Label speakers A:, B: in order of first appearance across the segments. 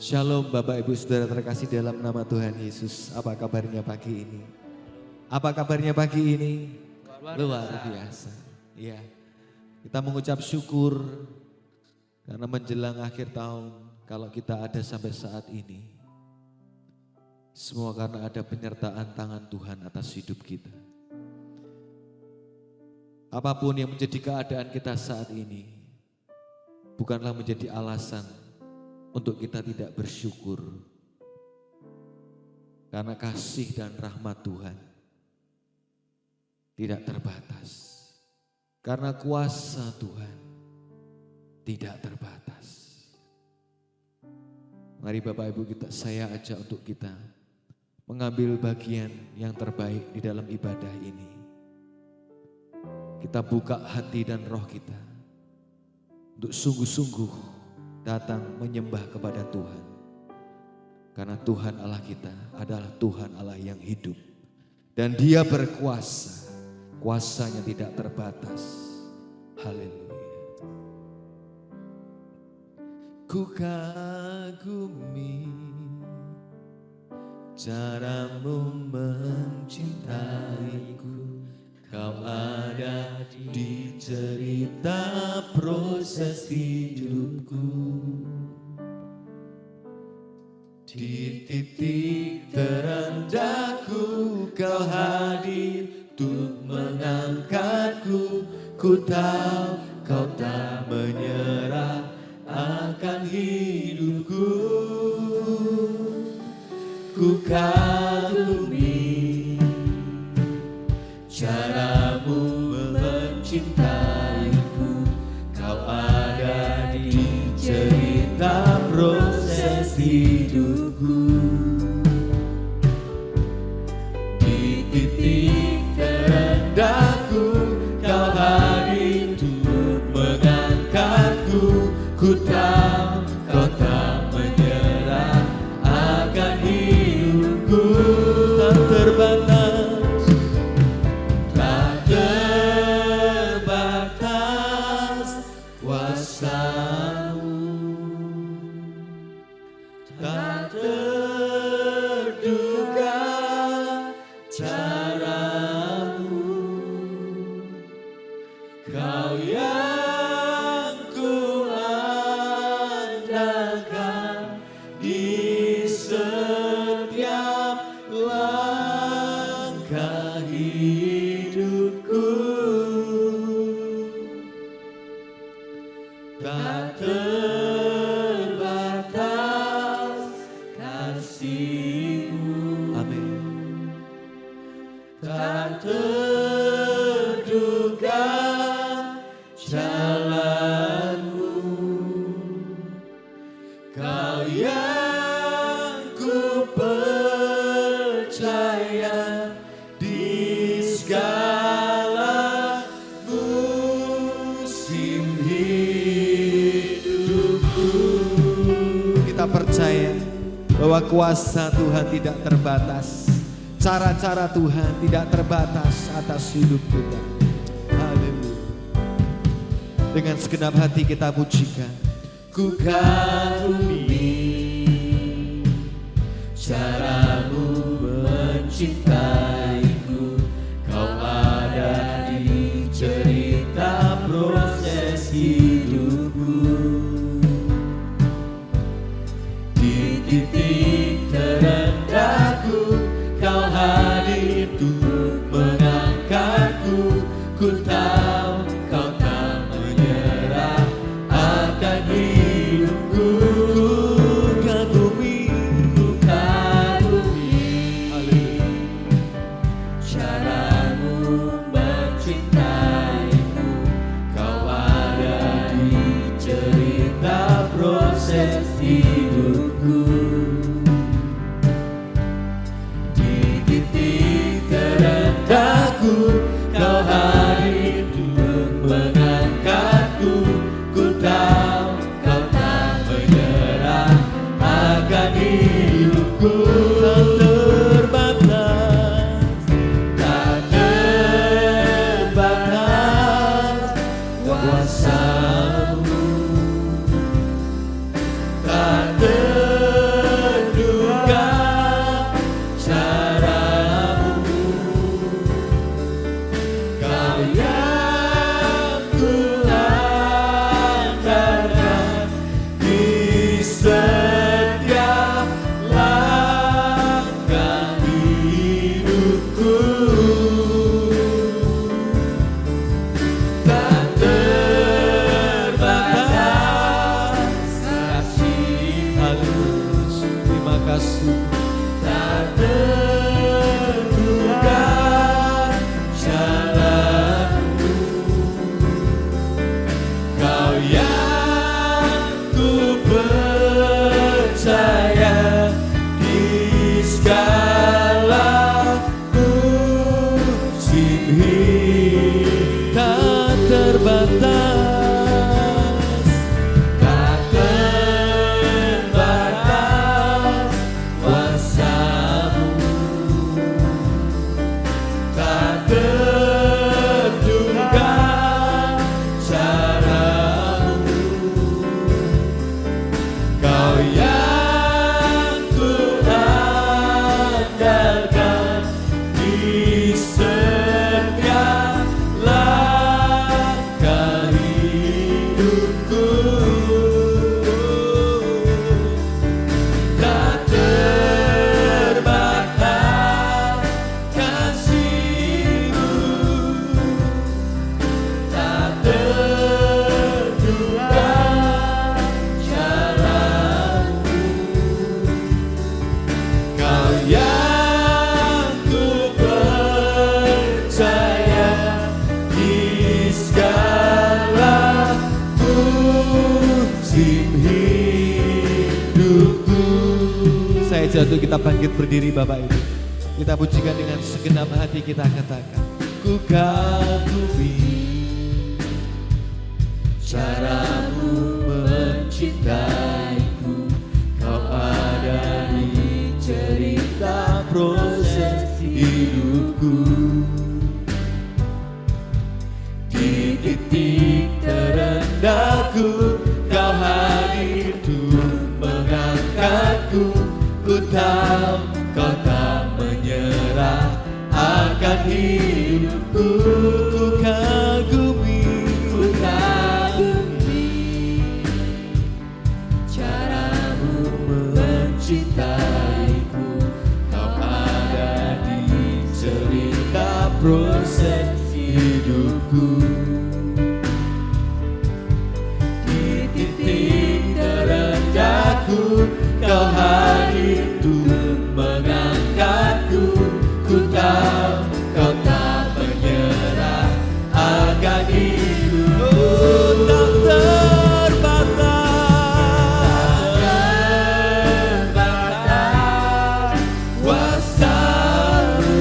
A: Shalom Bapak Ibu Saudara terkasih dalam nama Tuhan Yesus. Apa kabarnya pagi ini? Apa kabarnya pagi ini? Luar biasa. Ya, kita mengucap syukur karena menjelang akhir tahun kalau kita ada sampai saat ini. Semua karena ada penyertaan tangan Tuhan atas hidup kita. Apapun yang menjadi keadaan kita saat ini bukanlah menjadi alasan untuk kita tidak bersyukur. Karena kasih dan rahmat Tuhan tidak terbatas. Karena kuasa Tuhan tidak terbatas. Mari Bapak Ibu saya ajak untuk kita mengambil bagian yang terbaik di dalam ibadah ini. Kita buka hati dan roh kita untuk sungguh-sungguh datang menyembah kepada Tuhan. Karena Tuhan Allah kita adalah Tuhan Allah yang hidup. Dan Dia berkuasa. Kuasanya tidak terbatas. Haleluya. Ku kagumi caramu mencintaiku. Kau ada di cerita proses hidupku. Di titik terendahku kau hadir untuk mengangkatku. Ku tahu kau tak menyerah akan hidupku. Ku kagumi caramu mencintaiku. Kau ada di cerita proses hidupku. Di titik terendahku kau hadir untuk mengangkatku. Ku tahu kau tak menyerah akan hidupku. Tak terbatas, tak terbatas kuasa-Mu, tak terduga cara-Mu. Kau yang ku andalkan di setiap langkah hidupku. Tak terbatas kasih-Mu. Amin. Tak terduga jalan-Mu. Kau yang ku percaya di segala musim hidupku. Kita percaya bahwa kuasa Tuhan tidak terbatas. Cara-cara Tuhan tidak terbatas atas hidup kita. Haleluya. Dengan segenap hati kita pujikan. Ku kagumi caramu mencintaiku. Kau ada di cerita proses hidupku. Di titik terendahku kau hadir untuk mengangkatku. Ku tahu kau tak menyerah akan hidupku. Ku kagumi caramu mencintaiku. Kau ada di cerita proses hidupku. Di titik terendahku kau hadir untuk kita bangkit berdiri Bapak Ibu. Kita pujikan dengan segenap hati, kita katakan, ku kagumi caramu mencintaiku, kau ada di cerita proses hidupku. Di titik terendahku, kau hadir untuk mengangkatku. Ku tahu kau tak menyerah akan hidupku. Ku kagumi caramu mencintaiku, kau ada di cerita proses hidupku. Di titik terendahku, kau hadir untuk mengangkatku. Ku tahu kau tak menyerah akan hidupku. Tak terbatas kuasamu,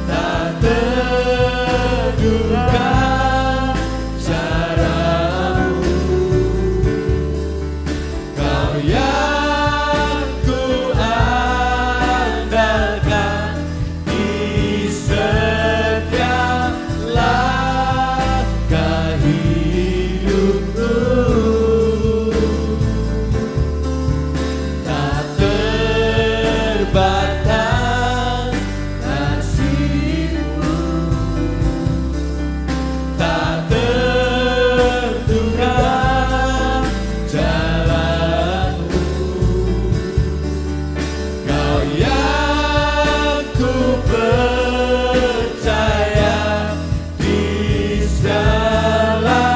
A: tak terduga caramu. Kau yang ku andalkan di setiap langkah hidupku. Tak terbatas kasih-Mu, tak terduga jalan-Mu. Kau yang ku percaya di segala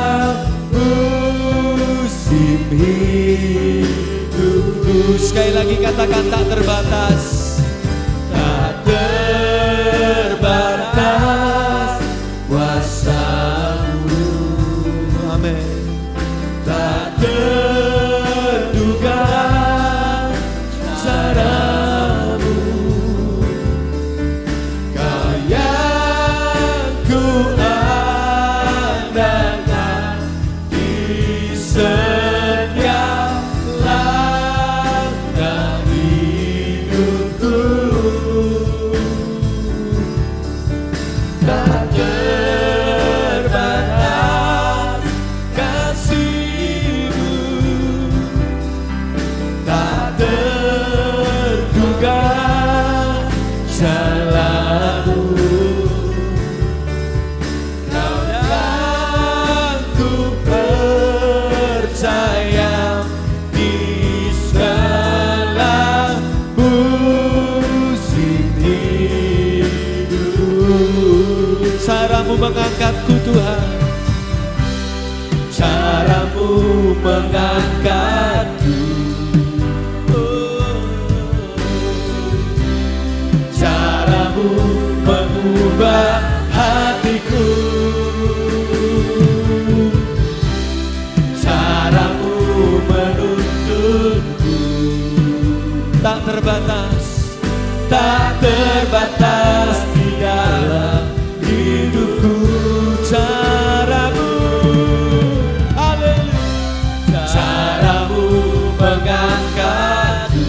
A: musim hidupku. Sekali lagi katakan, tak terbatas, tak terbatas kuasa-Mu. Amin. Tak terduga caramu, kau yang ku andalkan di setiap langkah hidupku. Tak terbatas kasih-Mu, tak terduga jalan-Mu. Kau yang ku percaya di segala musim hidup. Caramu mengangkatku Tuhan, caramu mengangkatku. Caramu mengubah hatiku, caramu menuntunku. Tak terbatas, tak terbatas di dalam hidupku. Caramu, haleluya, caramu mengangkatku.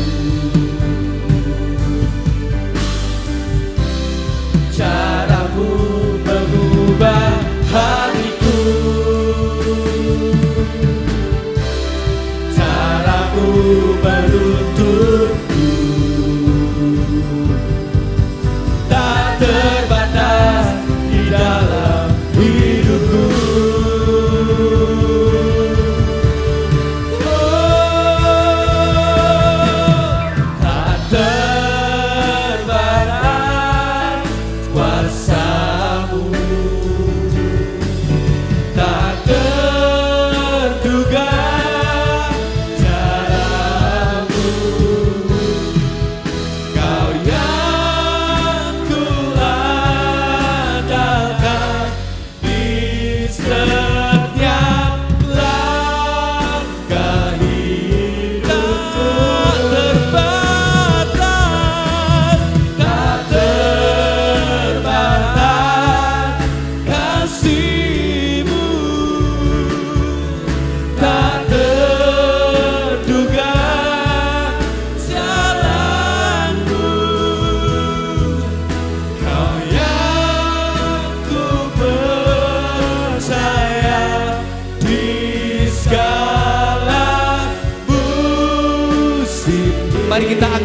A: Caramu mengubah hatiku, caramu menuntunku. Tak terbatas di dalam hidupku. Tak terbatas kuasa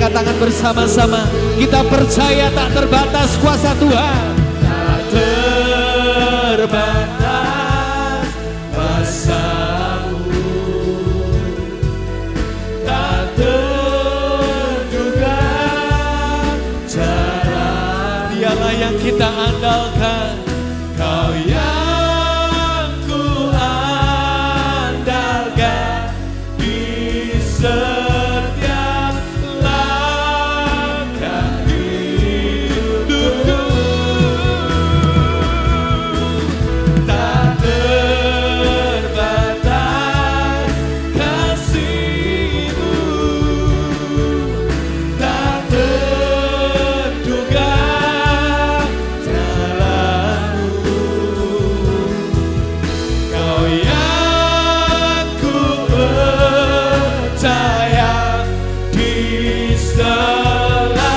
A: angkat tangan bersama-sama. Kita percaya tak terbatas kuasa Tuhan. Tak terbatas kuasa-Mu, tak terduga jalan. Dialah yang kita andalkan, Kau yang ku andalkan di setiap langkah hidupku. Tak terbatas kasih-Mu, tak terduga jalan-Mu. Kau yang ku percaya di segala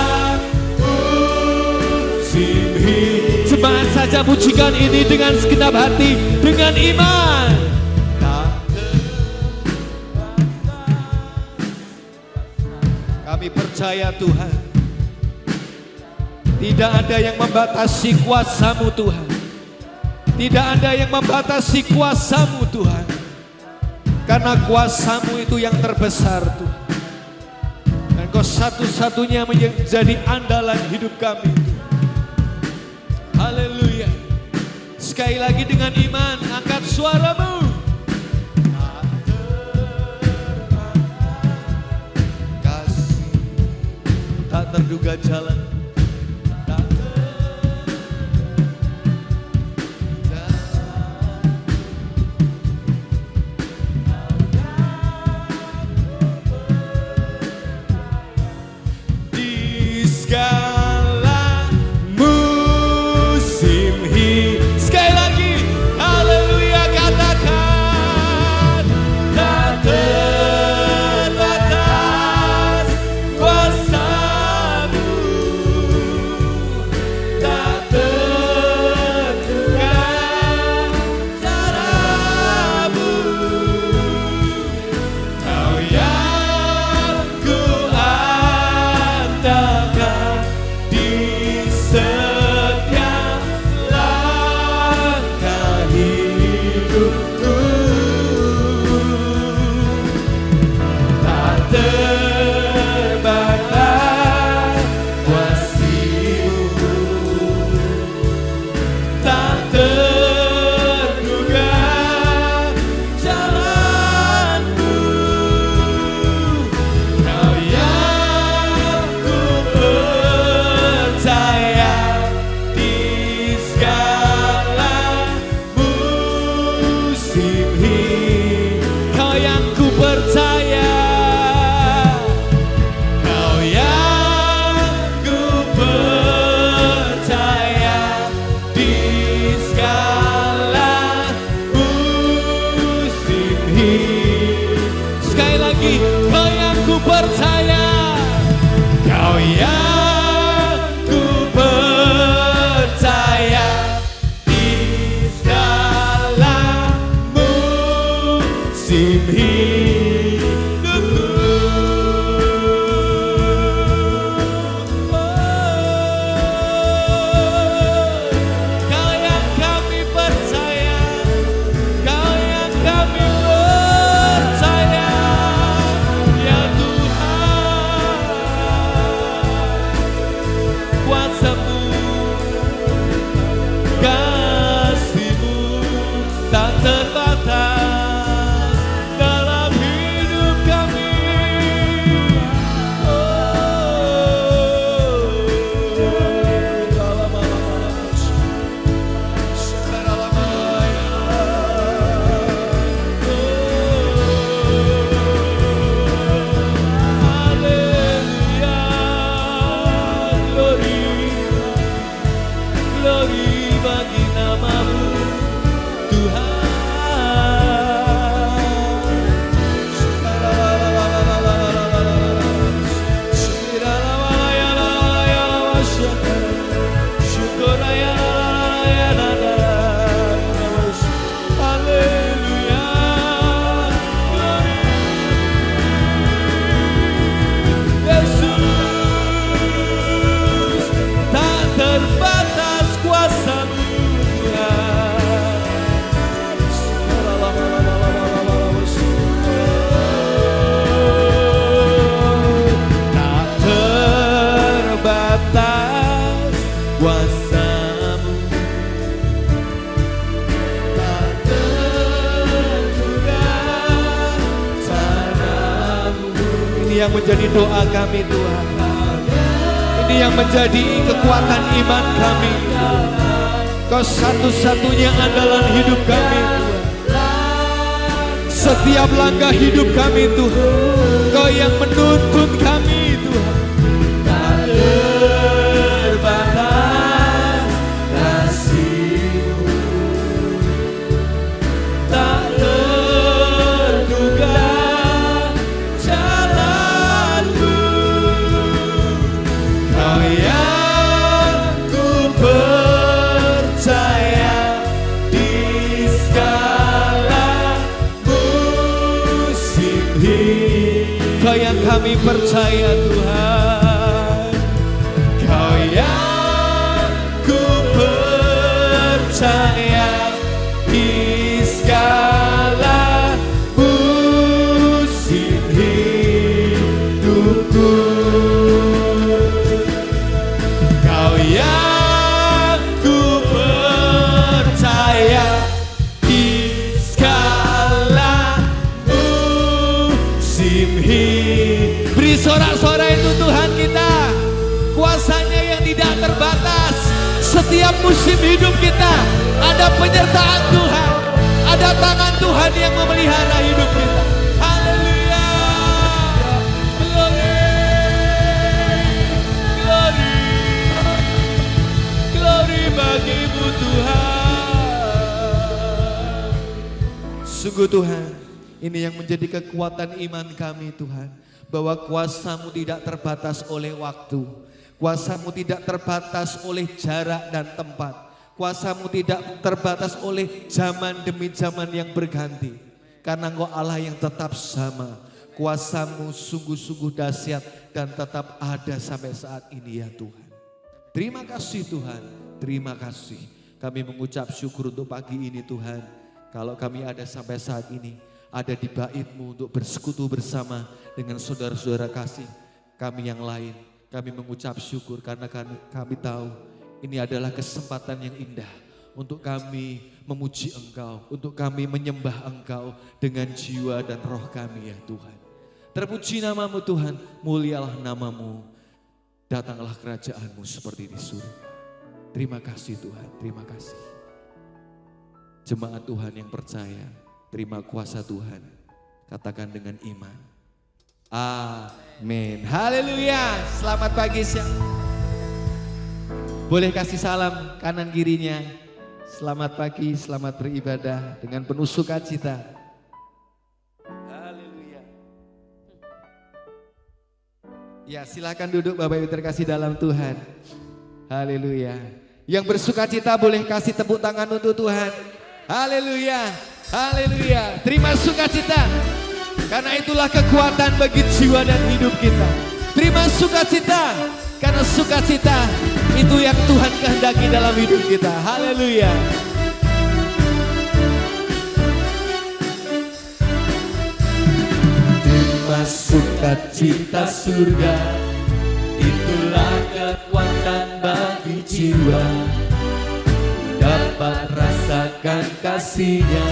A: musim hidup. Jemaat saja pujikan ini dengan segenap hati, dengan iman. Tak terbatas. Kami percaya Tuhan, tidak ada yang membatasi kuasa-Mu Tuhan. Tidak ada yang membatasi kuasa-Mu Tuhan. Karena kuasa-Mu itu yang terbesar Tuhan. Dan Kau satu-satunya menjadi andalan hidup kami. Haleluya. Sekali lagi dengan iman, angkat suara-Mu. Kasih tak terduga jalan. kuasa-Mu tak terduga cara-Mu. Ini yang menjadi doa kami Tuhan. Ini yang menjadi kekuatan iman kami. Kau satu-satunya andalan hidup kami Tuhan. Setiap langkah hidup kami Tuhan, Kau yang menuntun kami Tuhan. Tak terbatas kasih-Mu, tak terduga jalan-Mu. Kau yang ku percaya di segala musim hidup. Kau yang kami percaya Tuhan. Kau yang ku percaya di segala musim hidupku. Kau yang ku percaya di segala musim hidup. Beri sorak-sorai itu Tuhan kita. Kuasanya yang tidak terbatas. Setiap musim hidup kita ada penyertaan Tuhan. Ada tangan Tuhan yang memelihara hidup kita. Haleluya. Glory. Glory. Glory bagi-Mu Tuhan. Sungguh Tuhan, ini yang menjadi kekuatan iman kami Tuhan. Bahwa kuasa-Mu tidak terbatas oleh waktu. Kuasa-Mu tidak terbatas oleh jarak dan tempat. Kuasa-Mu tidak terbatas oleh zaman demi zaman yang berganti. Karena Engkau Allah yang tetap sama. Kuasa-Mu sungguh-sungguh dahsyat dan tetap ada sampai saat ini ya Tuhan. Terima kasih Tuhan, terima kasih. Kami mengucap syukur untuk pagi ini Tuhan. Kalau kami ada sampai saat ini, ada di bait-Mu untuk bersekutu bersama dengan saudara-saudara kasih kami yang lain. Kami mengucap syukur karena kami tahu ini adalah kesempatan yang indah untuk kami memuji Engkau, untuk kami menyembah Engkau dengan jiwa dan roh kami ya Tuhan. Terpuji nama-Mu Tuhan, mulialah nama-Mu, datanglah kerajaan-Mu seperti di surga. Terima kasih Tuhan, terima kasih. Jemaat Tuhan yang percaya, terima kuasa Tuhan, katakan dengan iman. Amin. Haleluya. Selamat pagi siang. Boleh kasih salam kanan kirinya. Selamat pagi, selamat beribadah dengan penuh sukacita. Haleluya. Ya, silakan duduk Bapak Ibu terkasih dalam Tuhan. Haleluya. Yang bersukacita boleh kasih tepuk tangan untuk Tuhan. Haleluya. Haleluya. Terima sukacita. Karena itulah kekuatan bagi jiwa dan hidup kita. Terima sukacita. Karena sukacita itu yang Tuhan kehendaki dalam hidup kita. Haleluya. Terima sukacita surga. Itulah kekuatan bagi jiwa. Dapat rasakan kasih-Nya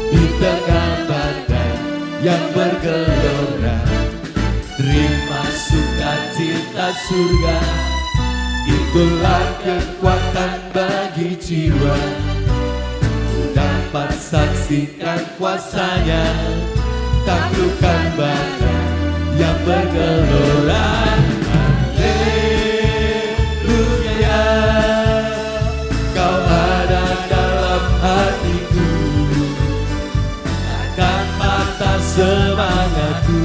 A: di tengah badai yang bergelora. Terima sukacita surga. Itulah kekuatan bagi jiwa. Dapat saksikan kuasa-Nya, taklukkan badai yang bergelora. Haleluya. Kau ada dalam hatiku, takkan patah semangatku,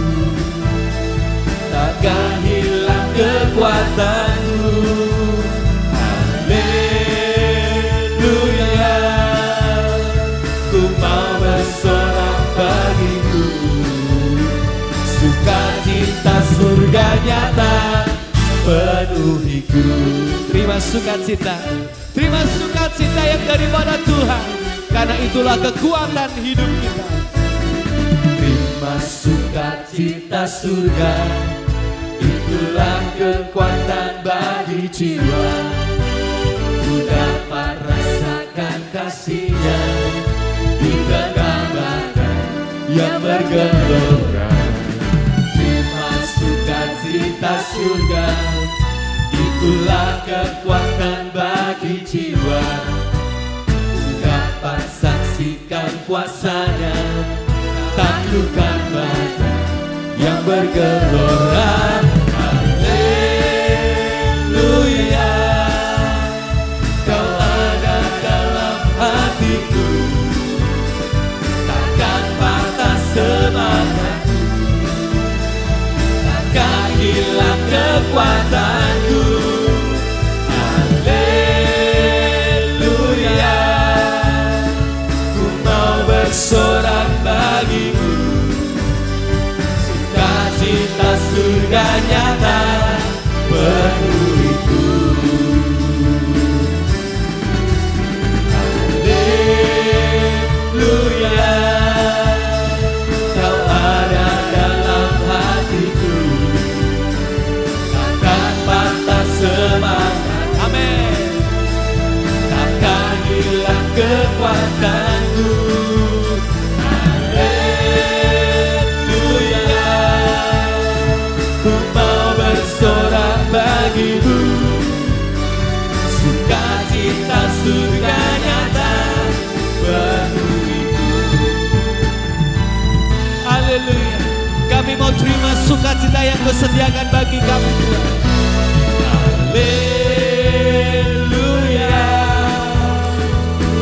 A: takkan hilang kekuatanku. Haleluya. Ku mau bersorak bagimu, sukacita surga nyata penuhiku. Terima sukacita, terima sukacita yang daripada Tuhan, karena itulah kekuatan hidup kita. Terima sukacita surga, itulah kekuatan bagi jiwa. yang bergelora. Terima sukacita surga, itulah kekuatan bagi jiwa. Dapat saksikan kuasanya, taklukkan badan yang bergelora. Haleluya, Kau ada dalam hatiku, takkan patah semangatku, takkan hilang kekuatanku. Haleluya, ku mau bersorak bagimu, sukacita surga nyata penuhiku. Haleluya, Kau ada dalam hatiku, takkan patah semangat, amin, takkan hilang kekuatanku. Haleluya, ku mau bersorak bagimu, sukacita surga nyata penuhiku. Haleluya, kami mau terima sukacita yang Kau sediakan bagi kami, Tuhan. Haleluya,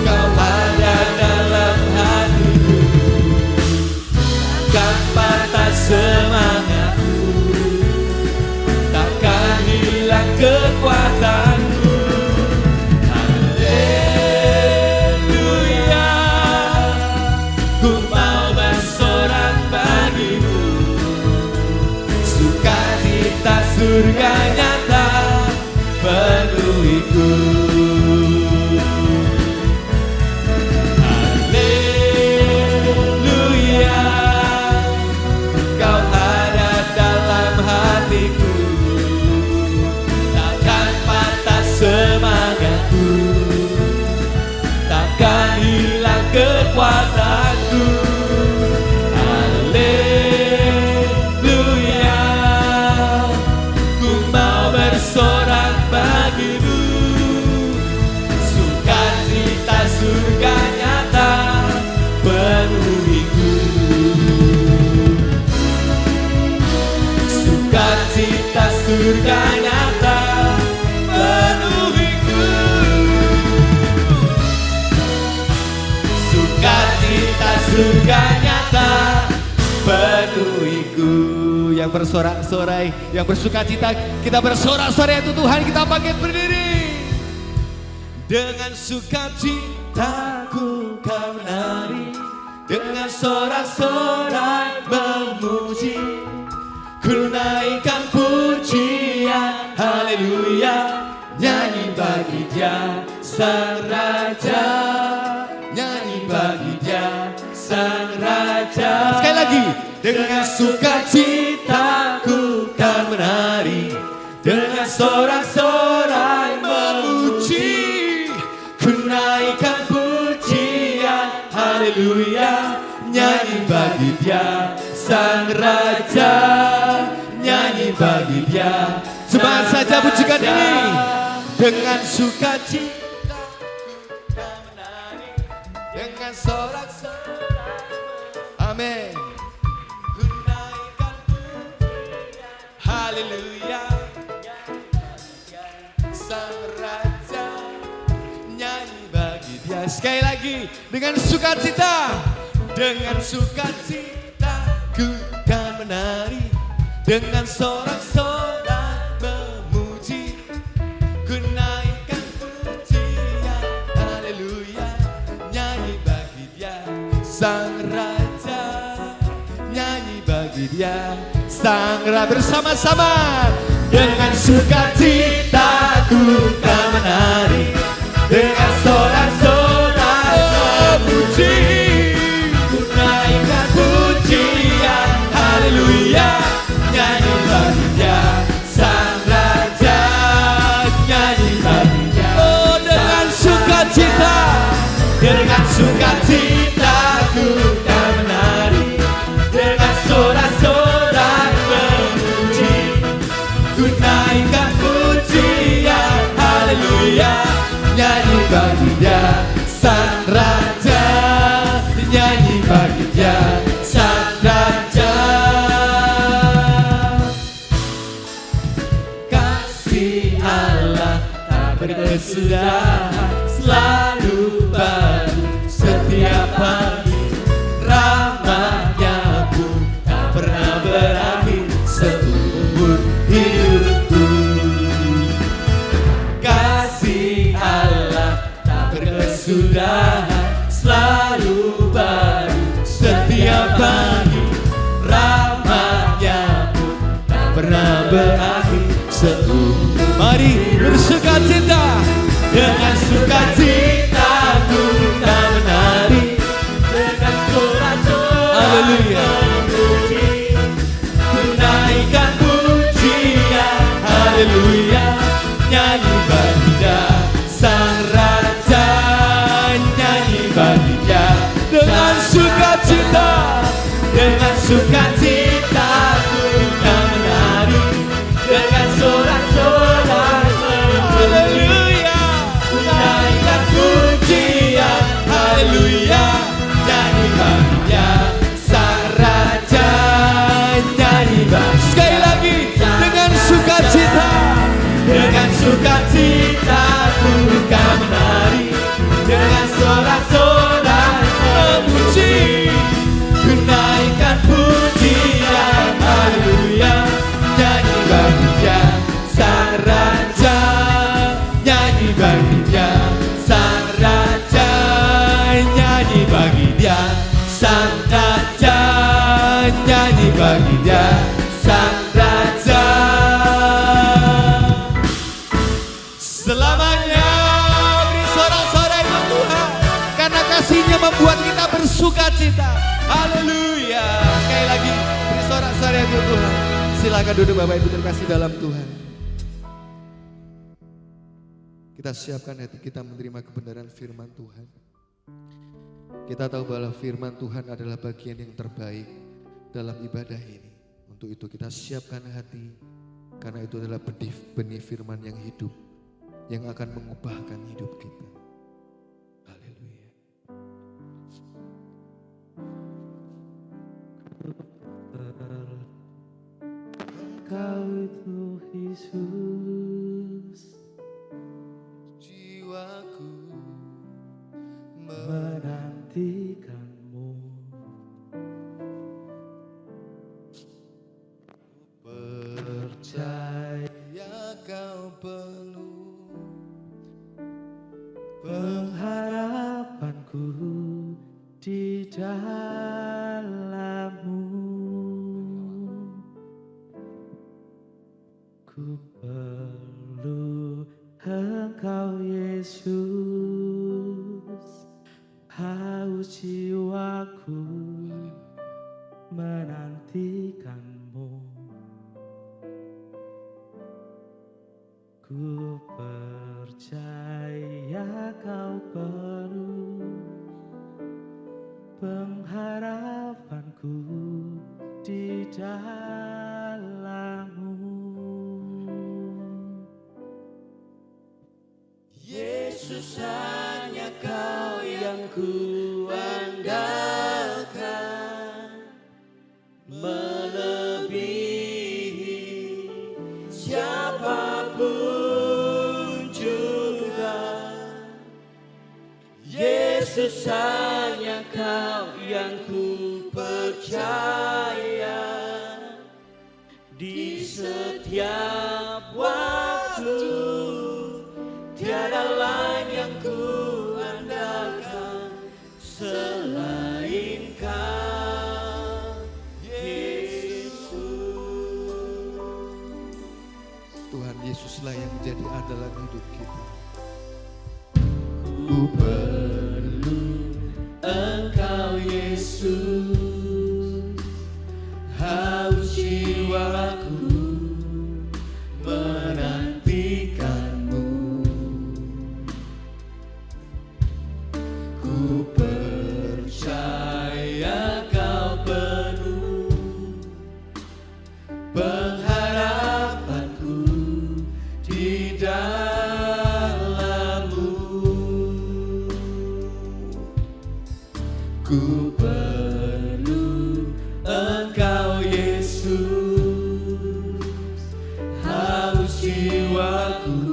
A: Kau ada dalam hatiku, takkan patah semangatku, takkan hilang kekuatanku. Haleluya, ku mau bersorak bagimu, sukacita surga nyata penuhiku. Haleluya, Kau ada dalam hatiku, takkan patah semangatku, takkan hilang kekuatanku. Haleluya, ku mau bersorak bagimu, sukacita surga nyata penuhiku. Sukacita surga nyata penuhiku. Sukacita surga nyata penuhiku. Yang bersorak-sorai, yang bersukacita, kita bersorak-sorai itu Tuhan, kita bangkit berdiri. Dengan sukacitaku kau menari, dengan sorak-sorai memuji, ku naikkan pujian, haleluya, nyanyi bagi Dia Sang Raja, nyanyi bagi Dia Sang Raja. Sekali lagi, dengan sukacitaku kan menari, dengan sorak-sorai memuji, ku naikkan pujian, haleluya, nyanyi bagi Dia Sang Raja, nyanyi bagi Dia. Semangat saja pujikan ini. Dengan sukacita ku menari, dengan sorak-sorai, amin, ku naikkan pujian, haleluya, Sang Raja, nyanyi bagi Dia. Sekali lagi, dengan sukacita, dengan sukacita ku kan menari, dengan sorak-sorai memuji, ku naikkan pujian, haleluya, nyanyi bagi Dia Sang Raja, nyanyi bagi Dia Sang Raja. Bersama-sama, dengan sukacita ku kan menari, dengan sorak-sorai memuji, ku naikkan pujian, haleluya, nyanyi bagi Dia Sang Raja, nyanyi bagi Dia. Oh, dengan sukacita, dengan sukacita ku kan menari, berkesudahan, selalu baru setiap pagi. Rahmat-Nya pun tak pernah berakhir seumur hidupku. Kasih Allah tak berkesudahan, selalu baru setiap pagi. Rahmat-Nya pun tak pernah berakhir seumur. Mari bersukacita, dengan sukacita ku tak menari, dengan sorak-sorai haleluya memuji, ku naikkan pujian haleluya, nyanyi bagi Dia Sang Raja, nyanyi bagi Dia dengan sukacita, dengan sukacita ku tak menari, dengan sorak-sorai haleluya, ku naikkan pujian haleluya, nyanyi bagi Dia Sang Raja, nyanyi bagi sekali lagi dengan sukacita, dengan sukacita ku kan menari, dengan sorak-sorai memuji, ku naikkan pujian haleluya, nyanyi bagi Dia Sang Raja, nyanyi bagi Dia Sang Raja, nyanyi bagi Dia Sang Raja, nyanyi bagi Dia Sang Raja. Selamanya beri sorak-sorai untuk Tuhan, karena kasih-Nya membuat kita bersukacita. Haleluya. Sekali lagi beri sorak-sorai untuk Tuhan. Silakan duduk Bapak Ibu terkasih dalam Tuhan. Kita siapkan hati kita menerima kebenaran firman Tuhan. Kita tahu bahwa firman Tuhan adalah bagian yang terbaik dalam ibadah ini. Untuk itu kita siapkan hati, karena itu adalah benih firman yang hidup, yang akan mengubahkan hidup kita. Haleluya.
B: Engkau itu Yesus,
A: Jiwaku
B: menantikan-Mu. Percaya
A: Kau penuh
B: pengharapanku di dalam-Mu. Ku perlu Engkau Yesus, haus jiwaku menantikan-Mu. Ku percaya Kau penuh pengharapanku di dalam-Mu. Yesus, hanya Kau yang ku andalkan, melebihi siapapun juga. Yesus, hanya Kau yang ku percaya, di setiap waktu tiada lain yang ku andalkan selain Kau, Yesus.
A: Tuhan Yesuslah yang menjadi andalan hidup kita.
B: Ku perlu Engkau Yesus, haus jiwaku menantikan-Mu. Ku percaya Kau penuh pengharapanku di dalam-Mu. Ku perlu Engkau Yesus, haus jiwaku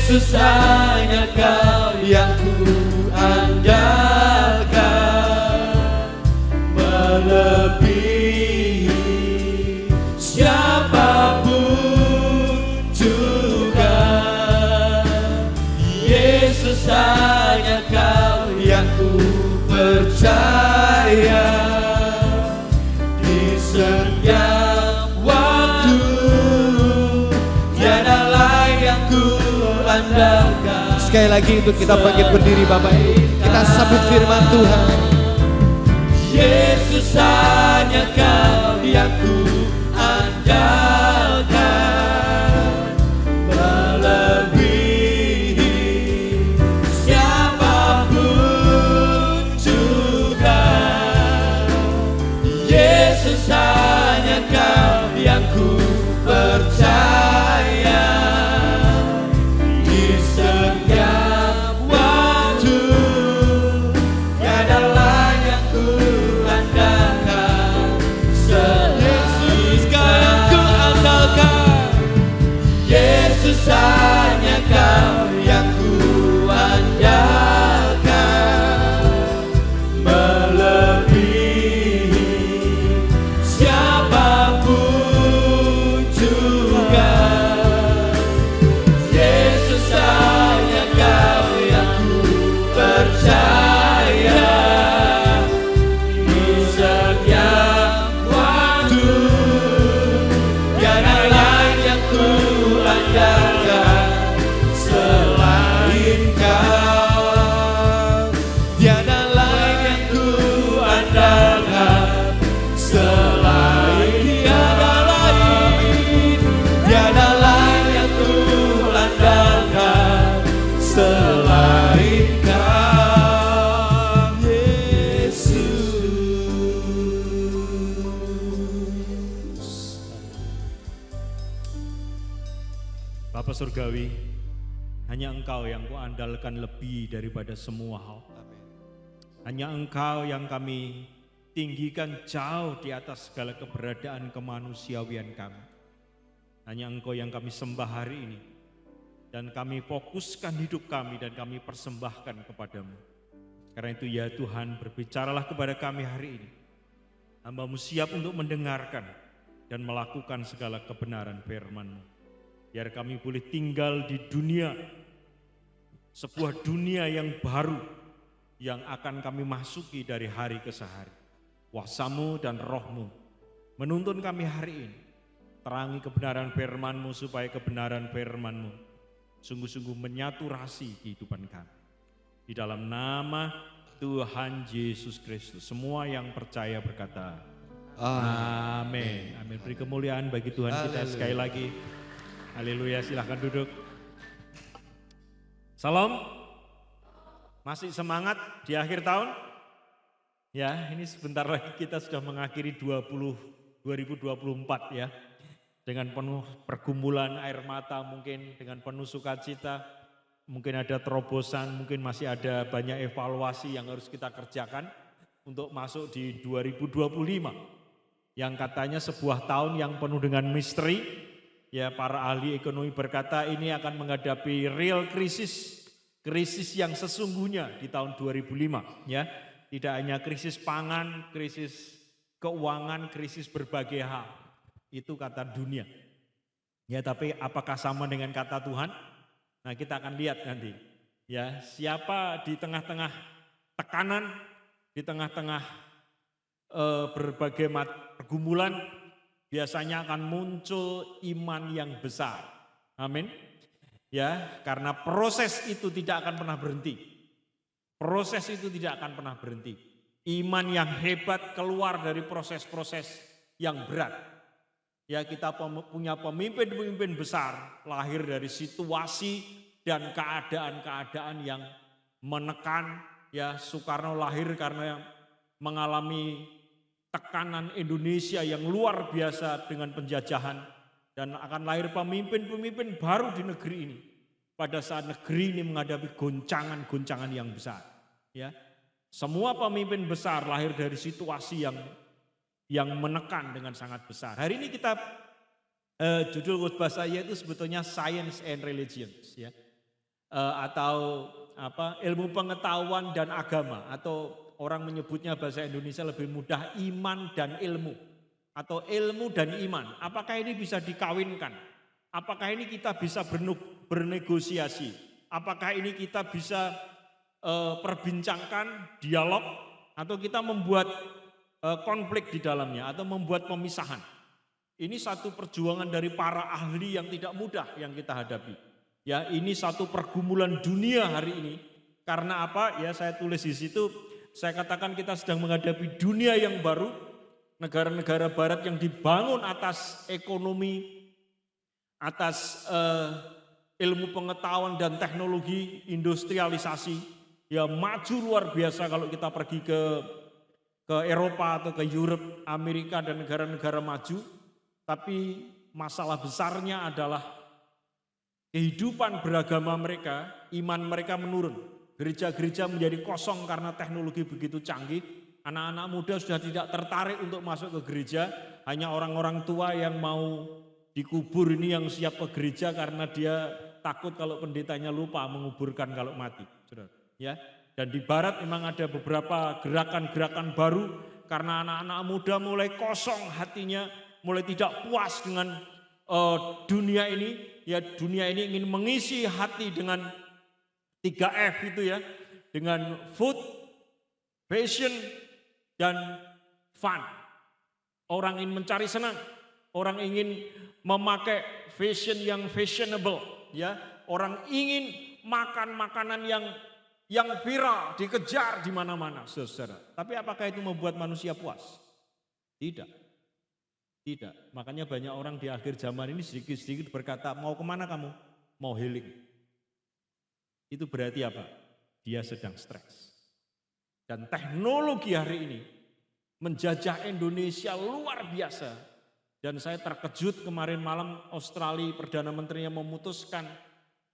B: Yesus hanya Kau yang ku andalkan, melebihi siapapun juga. Yesus hanya Kau yang ku percaya, di setiap waktu tiada lain yang ku andalkan.
A: Sekali lagi untuk kita bangkit berdiri Bapak Ibu, kita sambut firman Tuhan.
B: Yesus hanya Kau yang ku andalkan, melebihi siapapun juga. Yesus hanya Kau yang ku percaya, di setiap waktu tiada lain yang ku andalkan. Yesus Kau yang ku andalkan, Yesus hanya Kau yang ku andalkan, melebihi siapapun juga. Yesus hanya Kau yang ku percaya, di setiap waktu tiada lain yang ku andalkan selain Kau. Tiada lain yang ku andalkan selain, tiada lain yang ku andalkan selain Kau, Yesus.
C: Bapa Surgawi, hanya Engkau yang kuandalkan lebih daripada semua hal. Hanya Engkau yang kami tinggikan jauh di atas segala keberadaan kemanusiawian kami. Hanya Engkau yang kami sembah hari ini. Dan kami fokuskan hidup kami dan kami persembahkan kepadamu. Karena itu ya Tuhan, berbicaralah kepada kami hari ini. Hamba-Mu siap untuk mendengarkan dan melakukan segala kebenaran firman-Mu. Biar kami boleh tinggal di dunia, sebuah dunia yang baru yang akan kami masuki dari hari ke hari. Kuasa-Mu dan Roh-Mu menuntun kami hari ini. Terangi kebenaran firman-Mu supaya kebenaran firman-Mu sungguh-sungguh menyaturasi kehidupan kami. Di dalam nama Tuhan Yesus Kristus, semua yang percaya berkata amin. Amin. Beri kemuliaan bagi Tuhan kita sekali lagi. Haleluya, silahkan duduk. Salam. Masih semangat di akhir tahun? Ya, ini sebentar lagi kita sudah mengakhiri 2024 ya. Dengan penuh pergumulan air mata, mungkin dengan penuh sukacita, mungkin ada terobosan, mungkin masih ada banyak evaluasi yang harus kita kerjakan untuk masuk di 2025. Yang katanya sebuah tahun yang penuh dengan misteri. Ya, para ahli ekonomi berkata ini akan menghadapi real krisis yang sesungguhnya di tahun 2005 ya. Tidak hanya krisis pangan, krisis keuangan, krisis berbagai hal. Itu kata dunia. Ya, tapi apakah sama dengan kata Tuhan? Nah, kita akan lihat nanti. Ya, siapa di tengah-tengah tekanan, di tengah-tengah berbagai pergumulan, biasanya akan muncul iman yang besar. Amin. Ya, karena proses itu tidak akan pernah berhenti. Proses itu tidak akan pernah berhenti. Iman yang hebat keluar dari proses-proses yang berat. Ya, kita punya pemimpin-pemimpin besar lahir dari situasi dan keadaan-keadaan yang menekan. Ya, Soekarno lahir karena mengalami tekanan Indonesia yang luar biasa dengan penjajahan, dan akan lahir pemimpin-pemimpin baru di negeri ini pada saat negeri ini menghadapi goncangan-goncangan yang besar. Ya, semua pemimpin besar lahir dari situasi yang menekan dengan sangat besar. Hari ini kita judul khotbah saya itu sebetulnya Science and Religions. Ya, atau ilmu pengetahuan dan agama, atau orang menyebutnya bahasa Indonesia lebih mudah iman dan ilmu, atau ilmu dan iman. Apakah ini bisa dikawinkan? Apakah ini kita bisa bernegosiasi? Apakah ini kita bisa perbincangkan, dialog, atau kita membuat konflik di dalamnya atau membuat pemisahan? Ini satu perjuangan dari para ahli yang tidak mudah yang kita hadapi. Ya, ini satu pergumulan dunia hari ini. Karena apa? Ya, saya tulis di situ, saya katakan kita sedang menghadapi dunia yang baru. Negara-negara barat yang dibangun atas ekonomi, atas ilmu pengetahuan dan teknologi, industrialisasi, ya maju luar biasa kalau kita pergi ke Eropa atau ke Europe, Amerika dan negara-negara maju. Tapi masalah besarnya adalah kehidupan beragama mereka, iman mereka menurun. Gereja-gereja menjadi kosong karena teknologi begitu canggih. Anak-anak muda sudah tidak tertarik untuk masuk ke gereja. Hanya orang-orang tua yang mau dikubur ini yang siap ke gereja karena dia takut kalau pendetanya lupa menguburkan kalau mati. Ya. Dan di barat memang ada beberapa gerakan-gerakan baru karena anak-anak muda mulai kosong hatinya, mulai tidak puas dengan dunia ini. Ya, dunia ini ingin mengisi hati dengan 3F itu ya, dengan food, fashion, dan fun. Orang ingin mencari senang, orang ingin memakai fashion yang fashionable, ya. Orang ingin makan makanan yang viral, dikejar di mana-mana, saudara. Tapi apakah itu membuat manusia puas? Tidak. Tidak, makanya banyak orang di akhir zaman ini sedikit-sedikit berkata, mau kemana kamu? Mau healing. Itu berarti apa? Dia sedang stres. Dan teknologi hari ini menjajah Indonesia luar biasa. Dan saya terkejut kemarin malam Australia Perdana Menterinya memutuskan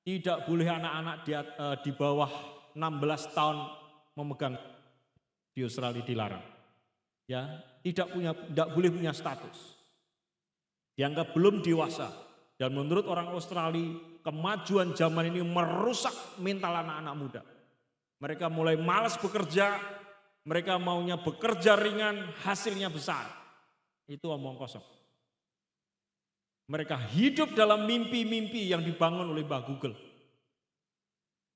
C: tidak boleh anak-anak di bawah 16 tahun memegang di Australia, dilarang. Ya, tidak boleh punya status. Dianggap belum dewasa. Dan menurut orang Australia, kemajuan zaman ini merusak mental anak-anak muda. Mereka mulai malas bekerja, mereka maunya bekerja ringan, hasilnya besar. Itu omong kosong. Mereka hidup dalam mimpi-mimpi yang dibangun oleh Mbah Google.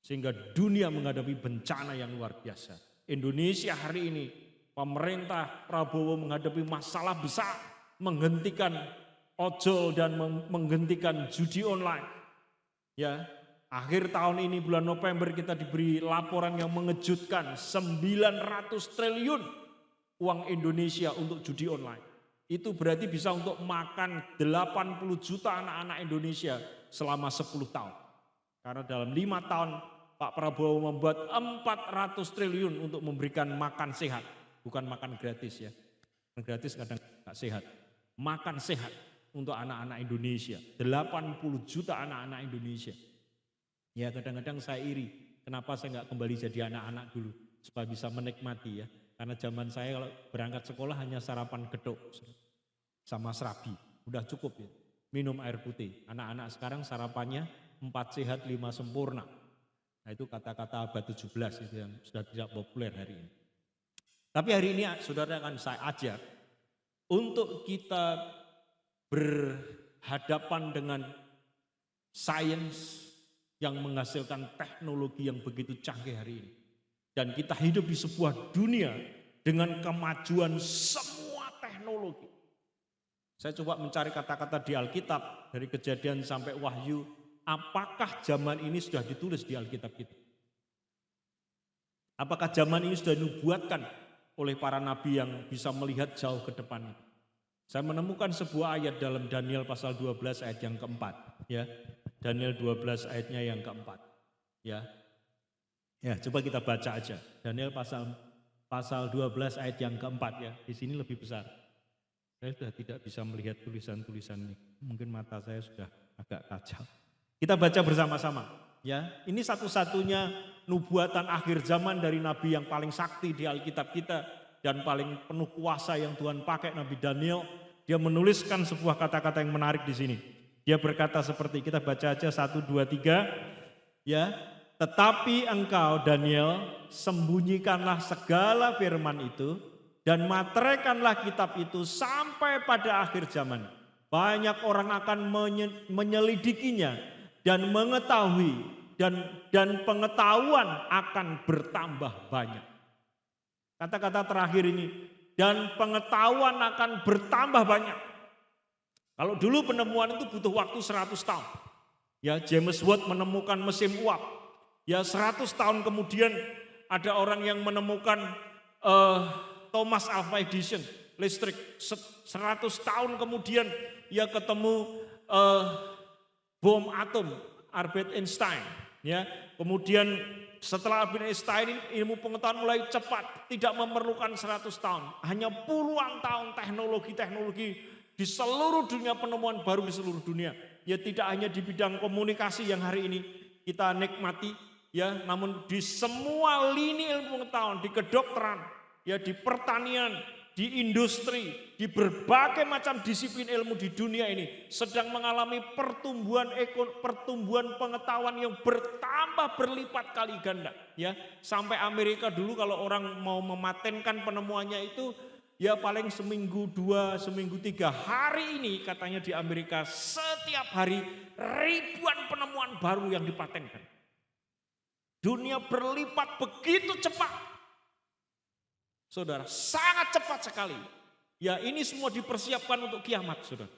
C: Sehingga dunia menghadapi bencana yang luar biasa. Indonesia hari ini, pemerintah Prabowo menghadapi masalah besar, menghentikan ojol dan menghentikan judi online. Ya, akhir tahun ini bulan November kita diberi laporan yang mengejutkan 900 triliun uang Indonesia untuk judi online. Itu berarti bisa untuk makan 80 juta anak-anak Indonesia selama 10 tahun. Karena dalam 5 tahun Pak Prabowo membuat 400 triliun untuk memberikan makan sehat. Bukan makan gratis ya. Gratis kadang nggak sehat. Makan sehat untuk anak-anak Indonesia, 80 juta anak-anak Indonesia. Ya kadang-kadang saya iri, kenapa saya nggak kembali jadi anak-anak dulu, supaya bisa menikmati ya. Karena zaman saya kalau berangkat sekolah hanya sarapan gedok sama serabi, udah cukup ya. Minum air putih. Anak-anak sekarang sarapannya 4 sehat 5 sempurna. Nah itu kata-kata abad 17 itu yang sudah tidak populer hari ini. Tapi hari ini saudara akan saya ajak untuk kita berhadapan dengan sains yang menghasilkan teknologi yang begitu canggih hari ini. Dan kita hidup di sebuah dunia dengan kemajuan semua teknologi. Saya coba mencari kata-kata di Alkitab dari Kejadian sampai Wahyu. Apakah zaman ini sudah ditulis di Alkitab kita? Apakah zaman ini sudah dinubuatkan oleh para nabi yang bisa melihat jauh ke depan? Saya menemukan sebuah ayat dalam Daniel pasal 12 ayat yang keempat. Ya, Daniel 12 ayatnya yang keempat. Ya, coba kita baca aja. Daniel pasal 12 ayat yang keempat ya. Di sini lebih besar. Saya sudah tidak bisa melihat tulisan-tulisan ini. Mungkin mata saya sudah agak kacau. Kita baca bersama-sama. Ya, ini satu-satunya nubuatan akhir zaman dari nabi yang paling sakti di Alkitab kita dan paling penuh kuasa yang Tuhan pakai, Nabi Daniel. Dia menuliskan sebuah kata-kata yang menarik di sini. Dia berkata seperti, kita baca aja 1, 2, 3. Ya, tetapi engkau Daniel sembunyikanlah segala firman itu dan materaikanlah kitab itu sampai pada akhir zaman. Banyak orang akan menyelidikinya dan mengetahui dan pengetahuan akan bertambah banyak. Kata-kata terakhir ini, dan pengetahuan akan bertambah banyak. Kalau dulu penemuan itu butuh waktu 100 tahun. Ya, James Watt menemukan mesin uap. Ya, 100 tahun kemudian ada orang yang menemukan Thomas Alva Edison listrik. 100 tahun kemudian ya ketemu bom atom Albert Einstein. Ya, kemudian setelah Albert Einstein ilmu pengetahuan mulai cepat, tidak memerlukan 100 tahun. Hanya puluhan tahun teknologi di seluruh dunia, penemuan baru di seluruh dunia. Ya, tidak hanya di bidang komunikasi yang hari ini kita nikmati, ya, namun di semua lini ilmu pengetahuan, di kedokteran, ya, di pertanian, di industri, di berbagai macam disiplin ilmu di dunia ini sedang mengalami pertumbuhan pengetahuan yang bertambah berlipat kali ganda. Ya, sampai Amerika dulu kalau orang mau mematenkan penemuannya itu ya paling seminggu 2, seminggu 3. Hari ini katanya di Amerika setiap hari ribuan penemuan baru yang dipatenkan. Dunia berlipat begitu cepat. Saudara, sangat cepat sekali. Ya, ini semua dipersiapkan untuk kiamat, saudara.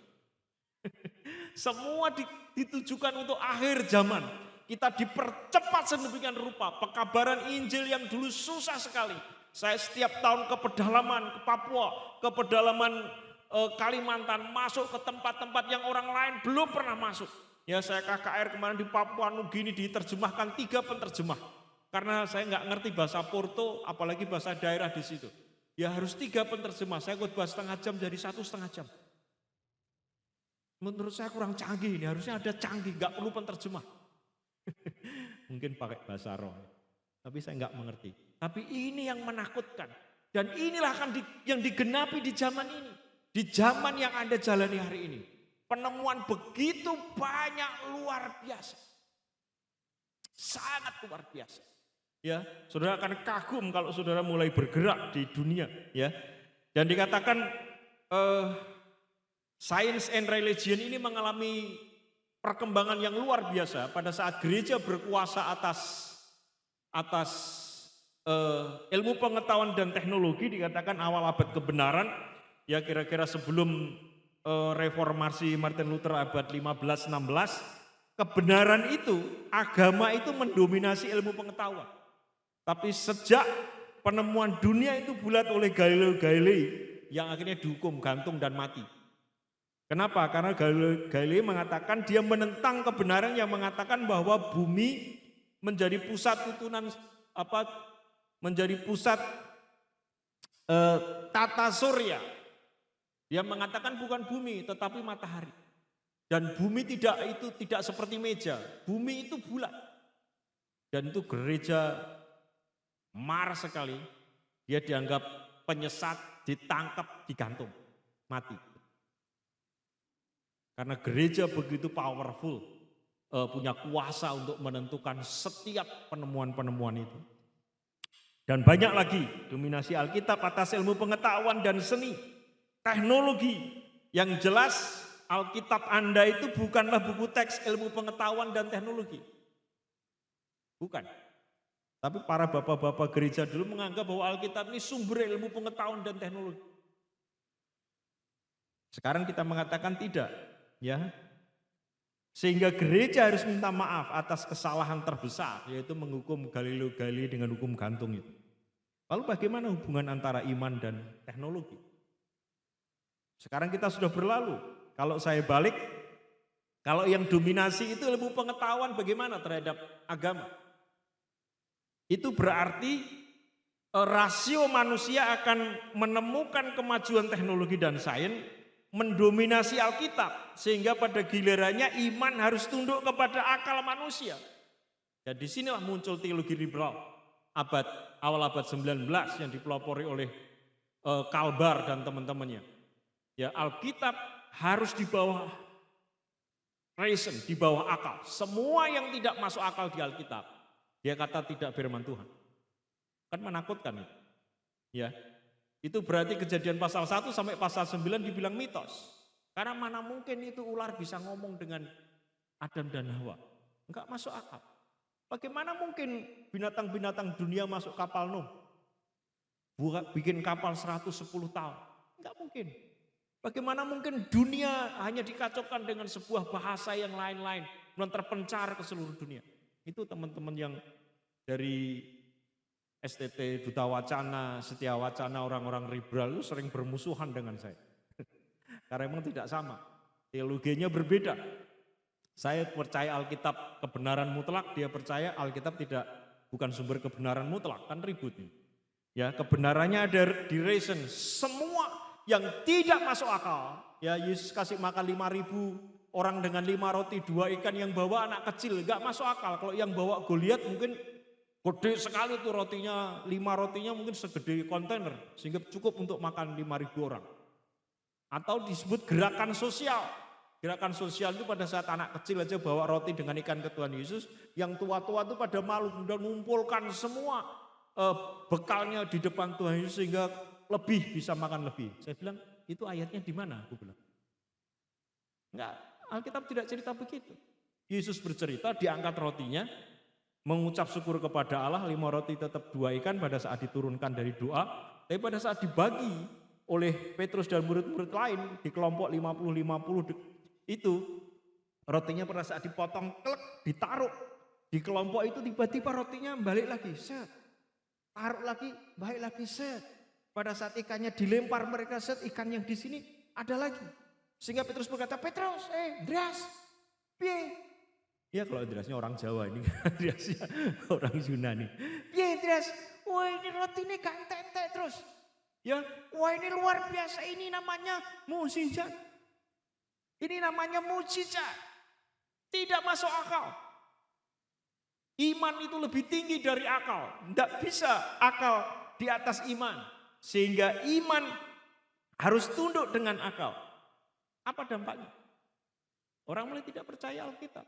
C: Semua ditujukan untuk akhir zaman. Kita dipercepat sedemikian rupa. Pekabaran Injil yang dulu susah sekali. Saya setiap tahun ke pedalaman, ke Papua, ke pedalaman Kalimantan, masuk ke tempat-tempat yang orang lain belum pernah masuk. Ya, saya KKR kemarin di Papua Nugini diterjemahkan 3 penerjemah. Karena saya nggak ngerti bahasa Porto, apalagi bahasa daerah di situ. Ya harus 3 penerjemah, saya khotbah setengah jam jadi 1,5 jam. Menurut saya kurang canggih ini, harusnya ada canggih, nggak perlu penerjemah. Mungkin pakai bahasa roh, tapi saya nggak mengerti. Tapi ini yang menakutkan. Dan inilah yang digenapi di zaman ini. Di zaman yang Anda jalani hari ini. Penemuan begitu banyak, luar biasa. Sangat luar biasa. Ya, saudara akan kagum kalau saudara mulai bergerak di dunia. Ya, dan dikatakan Science and Religion ini mengalami perkembangan yang luar biasa pada saat gereja berkuasa atas ilmu pengetahuan dan teknologi. Dikatakan awal abad kebenaran, ya kira-kira sebelum reformasi Martin Luther abad 15-16, kebenaran itu, agama itu mendominasi ilmu pengetahuan. Tapi sejak penemuan dunia itu bulat oleh Galileo Galilei yang akhirnya dihukum gantung dan mati. Kenapa? Karena Galilei mengatakan dia menentang kebenaran yang mengatakan bahwa bumi menjadi pusat tutunan menjadi pusat tata surya. Dia mengatakan bukan bumi tetapi matahari. Dan bumi tidak seperti meja, bumi itu bulat. Dan itu gereja marah sekali. Dia dianggap penyesat, ditangkap, digantung, mati. Karena gereja begitu powerful, punya kuasa untuk menentukan setiap penemuan-penemuan itu. Dan banyak lagi dominasi Alkitab atas ilmu pengetahuan dan seni, teknologi. Yang jelas Alkitab Anda itu bukanlah buku teks ilmu pengetahuan dan teknologi. Bukan. Tapi para bapak-bapak gereja dulu menganggap bahwa Alkitab ini sumber ilmu pengetahuan dan teknologi. Sekarang kita mengatakan tidak, ya. Sehingga gereja harus minta maaf atas kesalahan terbesar, yaitu menghukum Galileo Galilei dengan hukum gantung itu. Lalu bagaimana hubungan antara iman dan teknologi? Sekarang kita sudah berlalu. Kalau saya balik, kalau yang dominasi itu ilmu pengetahuan, bagaimana terhadap agama? Itu berarti rasio manusia akan menemukan kemajuan teknologi dan sains mendominasi Alkitab, sehingga pada gilirannya iman harus tunduk kepada akal manusia. Dan disinilah muncul teologi liberal awal abad 19 yang dipelopori oleh Kalbar dan teman-temannya. Ya, Alkitab harus di bawah reason, di bawah akal. Semua yang tidak masuk akal di Alkitab, dia kata tidak firman Tuhan. Kan menakutkan itu. Ya. Itu berarti Kejadian pasal 1 sampai pasal 9 dibilang mitos. Karena mana mungkin itu ular bisa ngomong dengan Adam dan Hawa. Enggak masuk akal. Bagaimana mungkin binatang-binatang dunia masuk kapal Nuh? Bikin kapal 110 tahun. Enggak mungkin. Bagaimana mungkin dunia hanya dikacaukan dengan sebuah bahasa yang lain-lain. Dan terpencar ke seluruh dunia. Itu teman-teman yang dari STT, Duta Wacana, Setia Wacana, orang-orang liberal itu sering bermusuhan dengan saya. Karena memang tidak sama. Teologinya berbeda. Saya percaya Alkitab kebenaran mutlak, dia percaya Alkitab bukan sumber kebenaran mutlak, kan ribut nih. Ya, kebenarannya ada di reason. Semua yang tidak masuk akal, ya Yesus kasih makan 5.000 orang dengan 5 roti 2 ikan, yang bawa anak kecil, enggak masuk akal. Kalau yang bawa Goliat mungkin gede sekali tuh rotinya, 5 rotinya mungkin segede kontainer, sehingga cukup untuk makan 5.000 orang. Atau disebut gerakan sosial. Gerakan sosial itu pada saat anak kecil aja bawa roti dengan ikan ke Tuhan Yesus, yang tua-tua itu pada malu dan mengumpulkan semua bekalnya di depan Tuhan Yesus sehingga lebih bisa makan lebih. Saya bilang, itu ayatnya di mana? Aku bilang. Enggak, Alkitab tidak cerita begitu. Yesus bercerita diangkat rotinya, mengucap syukur kepada Allah, 5 roti tetap 2 ikan pada saat diturunkan dari doa, tapi pada saat dibagi oleh Petrus dan murid-murid lain di kelompok 50-50 itu rotinya pada saat dipotong klek ditaruh di kelompok itu, tiba-tiba rotinya balik lagi, set, taruh lagi, balik lagi, set. Pada saat ikannya dilempar mereka, set, ikan yang di sini ada lagi. Sehingga Petrus berkata, Petrus, Andreas, piye? Ya kalau Andreasnya orang Jawa, ini Andreasnya orang Yunani. Piye Andreas? Wah ini roti ini gak entek terus. Ya, wah ini luar biasa, ini namanya mukjizat. Ini namanya mukjizat. Tidak masuk akal. Iman itu lebih tinggi dari akal. Tidak bisa akal di atas iman. Sehingga iman harus tunduk dengan akal. Apa dampaknya? Orang mulai tidak percaya Alkitab.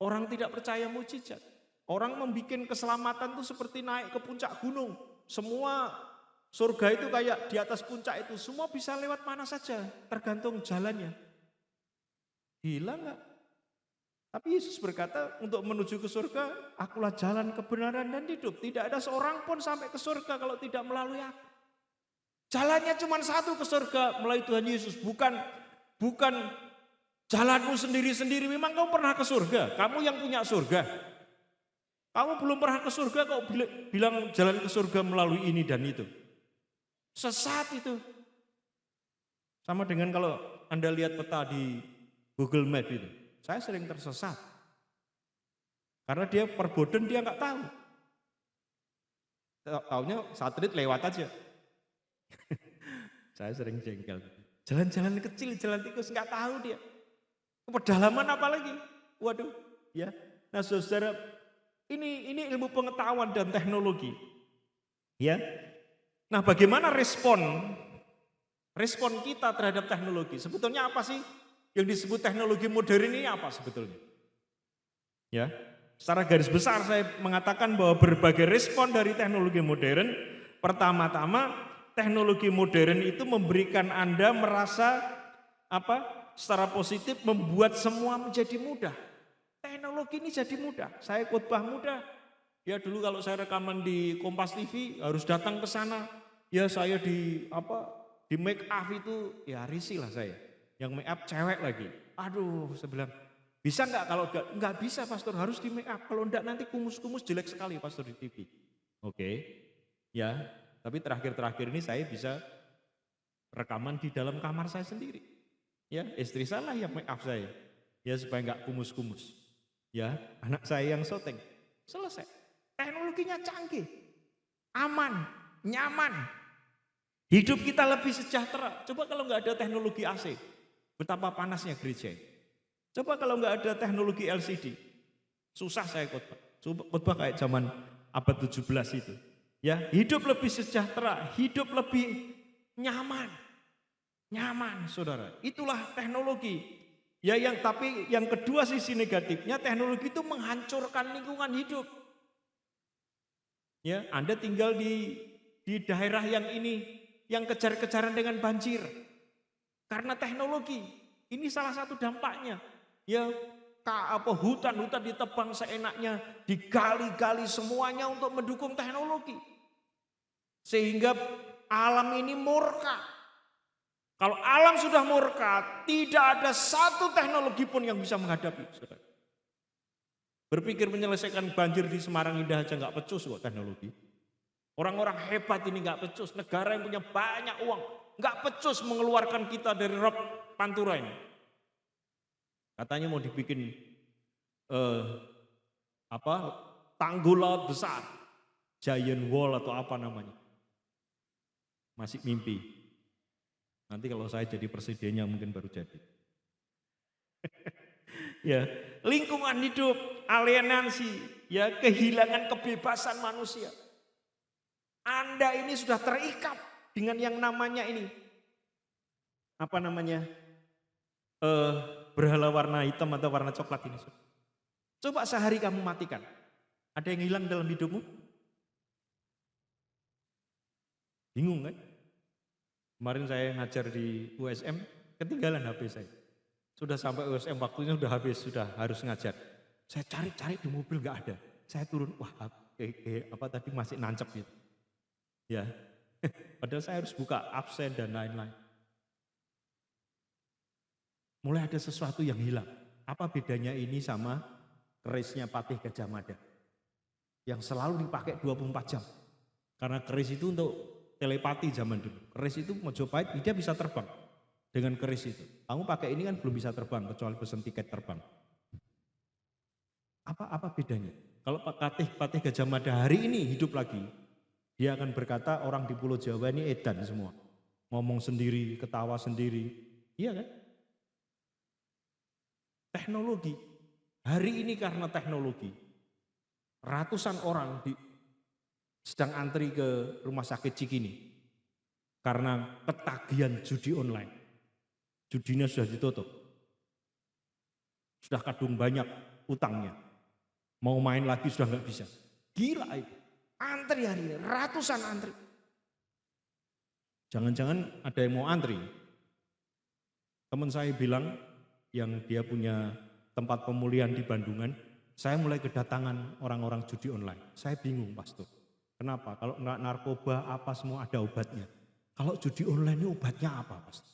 C: Orang tidak percaya mukjizat. Orang membuat keselamatan itu seperti naik ke puncak gunung. Semua surga itu kayak di atas puncak itu. Semua bisa lewat mana saja. Tergantung jalannya. Gila enggak? Tapi Yesus berkata, untuk menuju ke surga, akulah jalan kebenaran dan hidup. Tidak ada seorang pun sampai ke surga kalau tidak melalui aku. Jalannya cuma satu ke surga, melalui Tuhan Yesus. Bukan jalanmu sendiri-sendiri. Memang kamu pernah ke surga? Kamu yang punya surga. Kamu belum pernah ke surga, kok bilang jalan ke surga melalui ini dan itu. Sesat itu. Sama dengan kalau Anda lihat peta di Google Map itu, saya sering tersesat. Karena dia perboden, dia nggak tahu. Taunya satelit lewat aja. Saya sering jengkel. Jalan-jalan kecil, jalan tikus nggak tahu dia. Pedalaman apa lagi? Waduh, ya. Nah, saudara, ini ilmu pengetahuan dan teknologi. Ya. Nah, bagaimana respon kita terhadap teknologi? Sebetulnya apa sih? Yang disebut teknologi modern ini apa sebetulnya? Ya, secara garis besar saya mengatakan bahwa berbagai respon dari teknologi modern. Pertama-tama, teknologi modern itu memberikan Anda merasa secara positif, membuat semua menjadi mudah. Teknologi ini jadi mudah. Saya khotbah mudah. Ya dulu kalau saya rekaman di Kompas TV harus datang ke sana. Ya saya di make up itu ya risih lah saya. Yang make up cewek lagi. Aduh, saya bilang, bisa enggak? Kalau enggak bisa pastor, harus di make up. Kalau enggak nanti kumus-kumus jelek sekali pastor di TV. Oke. Ya, tapi terakhir-terakhir ini saya bisa rekaman di dalam kamar saya sendiri. Ya, istri saya lah yang make up saya. Ya, supaya enggak kumus-kumus. Ya, anak saya yang syuting. Selesai. Teknologinya canggih. Aman, nyaman. Hidup kita lebih sejahtera. Coba kalau enggak ada teknologi AC. Betapa panasnya gereja. Coba kalau nggak ada teknologi LCD, susah saya khotbah. Coba khotbah kayak zaman abad 17 itu. Ya, hidup lebih sejahtera, hidup lebih nyaman, saudara. Itulah teknologi. Ya tapi yang kedua sisi negatifnya teknologi itu menghancurkan lingkungan hidup. Ya, Anda tinggal di daerah yang ini yang kejar-kejaran dengan banjir. Karena teknologi. Ini salah satu dampaknya. Ya, hutan-hutan ditebang seenaknya, digali-gali semuanya untuk mendukung teknologi. Sehingga alam ini murka. Kalau alam sudah murka, tidak ada satu teknologi pun yang bisa menghadapi. Berpikir menyelesaikan banjir di Semarang Indah aja nggak pecus kok teknologi. Orang-orang hebat ini nggak pecus, negara yang punya banyak uang nggak pecus mengeluarkan kita dari rob Pantura ini. Katanya mau dibikin tanggul laut besar, giant wall atau apa namanya. Masih mimpi. Nanti kalau saya jadi presidennya mungkin baru jadi. Ya, lingkungan hidup, alienasi, ya kehilangan kebebasan manusia. Anda ini sudah terikat dengan yang namanya ini. Apa namanya? Berhala warna hitam atau warna coklat ini. Coba sehari kamu matikan. Ada yang hilang dalam hidupmu? Bingung kan? Kemarin saya ngajar di USM, ketinggalan HP saya. Sudah sampai USM, waktunya sudah habis, sudah harus ngajar. Saya cari-cari di mobil nggak ada. Saya turun, wah apa tadi masih nancep gitu. Ya, padahal saya harus buka absen dan lain-lain. Mulai ada sesuatu yang hilang. Apa bedanya ini sama kerisnya Patih Gajah Mada? Yang selalu dipakai 24 jam. Karena keris itu untuk telepati zaman dulu. Keris itu Mojopahit dia bisa terbang dengan keris itu. Kamu pakai ini kan belum bisa terbang kecuali pesen tiket terbang. Apa bedanya? Kalau Patih Gajah Mada hari ini hidup lagi, dia akan berkata orang di Pulau Jawa ini edan semua. Ngomong sendiri, ketawa sendiri. Iya kan? Teknologi. Hari ini karena teknologi, ratusan orang sedang antri ke rumah sakit Cikini karena ketagihan judi online. Judinya sudah ditutup. Sudah kadung banyak utangnya. Mau main lagi sudah nggak bisa. Gila itu. Antri hari ini, ratusan antri. Jangan-jangan ada yang mau antri. Teman saya bilang yang dia punya tempat pemulihan di Bandungan, saya mulai kedatangan orang-orang judi online. Saya bingung, Pastor. Kenapa? Kalau nggak narkoba apa semua ada obatnya. Kalau judi online ini obatnya apa, Pastor?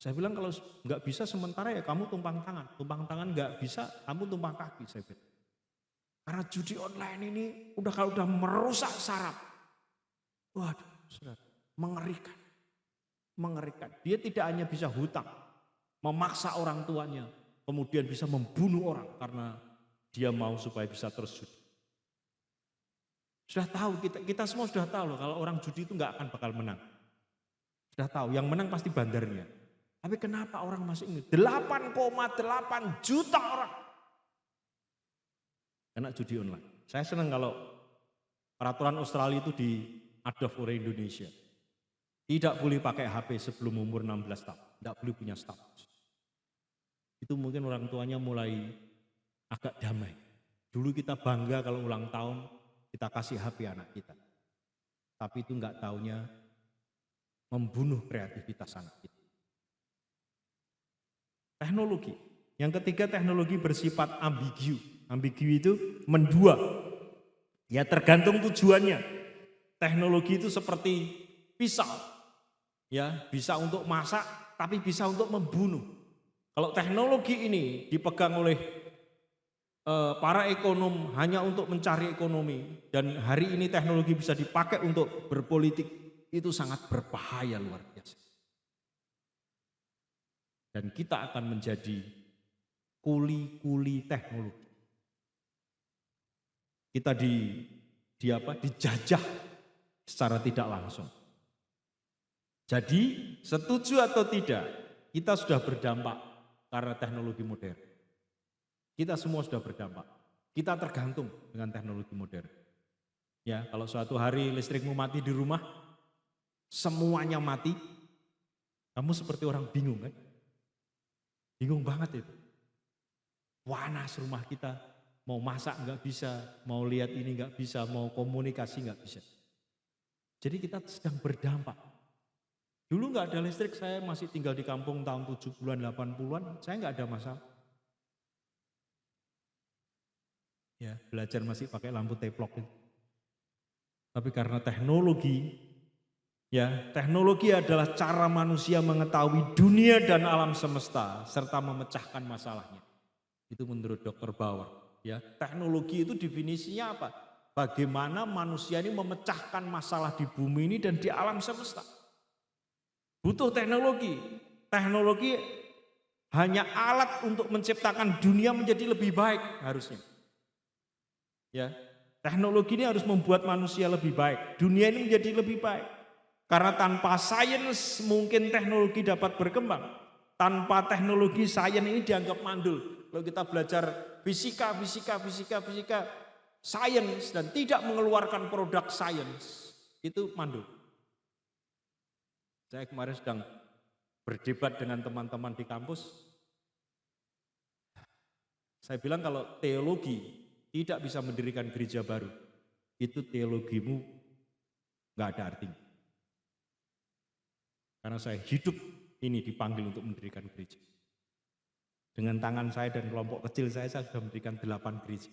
C: Saya bilang kalau nggak bisa sementara ya kamu tumpang tangan. Tumpang tangan nggak bisa, kamu tumpang kaki, saya bilang. Karena judi online ini kalau udah merusak saraf. Waduh, saudara, mengerikan. Mengerikan. Dia tidak hanya bisa hutang, memaksa orang tuanya, kemudian bisa membunuh orang karena dia mau supaya bisa terus judi. Sudah tahu, kita semua sudah tahu loh kalau orang judi itu nggak akan bakal menang. Sudah tahu, yang menang pasti bandarnya. Tapi kenapa orang masih ingin? 8,8 juta orang kena judi online. Saya senang kalau peraturan Australia itu di-adopt oleh Indonesia. Tidak boleh pakai HP sebelum umur 16 tahun. Tidak boleh punya status. Itu mungkin orang tuanya mulai agak damai. Dulu kita bangga kalau ulang tahun kita kasih HP anak kita. Tapi itu enggak taunya membunuh kreativitas anak kita. Teknologi. Yang ketiga, teknologi bersifat ambigu. Ambigu itu mendua. Ya tergantung tujuannya. Teknologi itu seperti pisau. Ya, bisa untuk masak tapi bisa untuk membunuh. Kalau teknologi ini dipegang oleh para ekonom hanya untuk mencari ekonomi dan hari ini teknologi bisa dipakai untuk berpolitik, itu sangat berbahaya luar biasa. Dan kita akan menjadi kuli-kuli teknologi. Kita dijajah secara tidak langsung. Jadi setuju atau tidak, kita sudah berdampak karena teknologi modern. Kita semua sudah berdampak. Kita tergantung dengan teknologi modern. Ya, kalau suatu hari listrikmu mati di rumah, semuanya mati, kamu seperti orang bingung kan? Bingung banget itu. Panas rumah kita, mau masak nggak bisa, mau lihat ini nggak bisa, mau komunikasi nggak bisa. Jadi kita sedang berdampak. Dulu nggak ada listrik, saya masih tinggal di kampung tahun 70-an, 80-an, saya nggak ada masalah. Ya, belajar masih pakai lampu teplok. Tapi karena teknologi, ya, teknologi adalah cara manusia mengetahui dunia dan alam semesta serta memecahkan masalahnya. Itu menurut Dr. Bauer. Ya, teknologi itu definisinya apa? Bagaimana manusia ini memecahkan masalah di bumi ini dan di alam semesta. Butuh teknologi. Teknologi hanya alat untuk menciptakan dunia menjadi lebih baik harusnya. Ya, teknologi ini harus membuat manusia lebih baik. Dunia ini menjadi lebih baik. Karena tanpa sains mungkin teknologi dapat berkembang. Tanpa teknologi sains ini dianggap mandul. Kalau kita belajar fisika, sains dan tidak mengeluarkan produk sains, itu mandul. Saya kemarin sedang berdebat dengan teman-teman di kampus. Saya bilang kalau teologi tidak bisa mendirikan gereja baru, itu teologimu nggak ada artinya. Karena saya hidup ini dipanggil untuk mendirikan gereja. Dengan tangan saya dan kelompok kecil saya sudah mendirikan 8 gereja.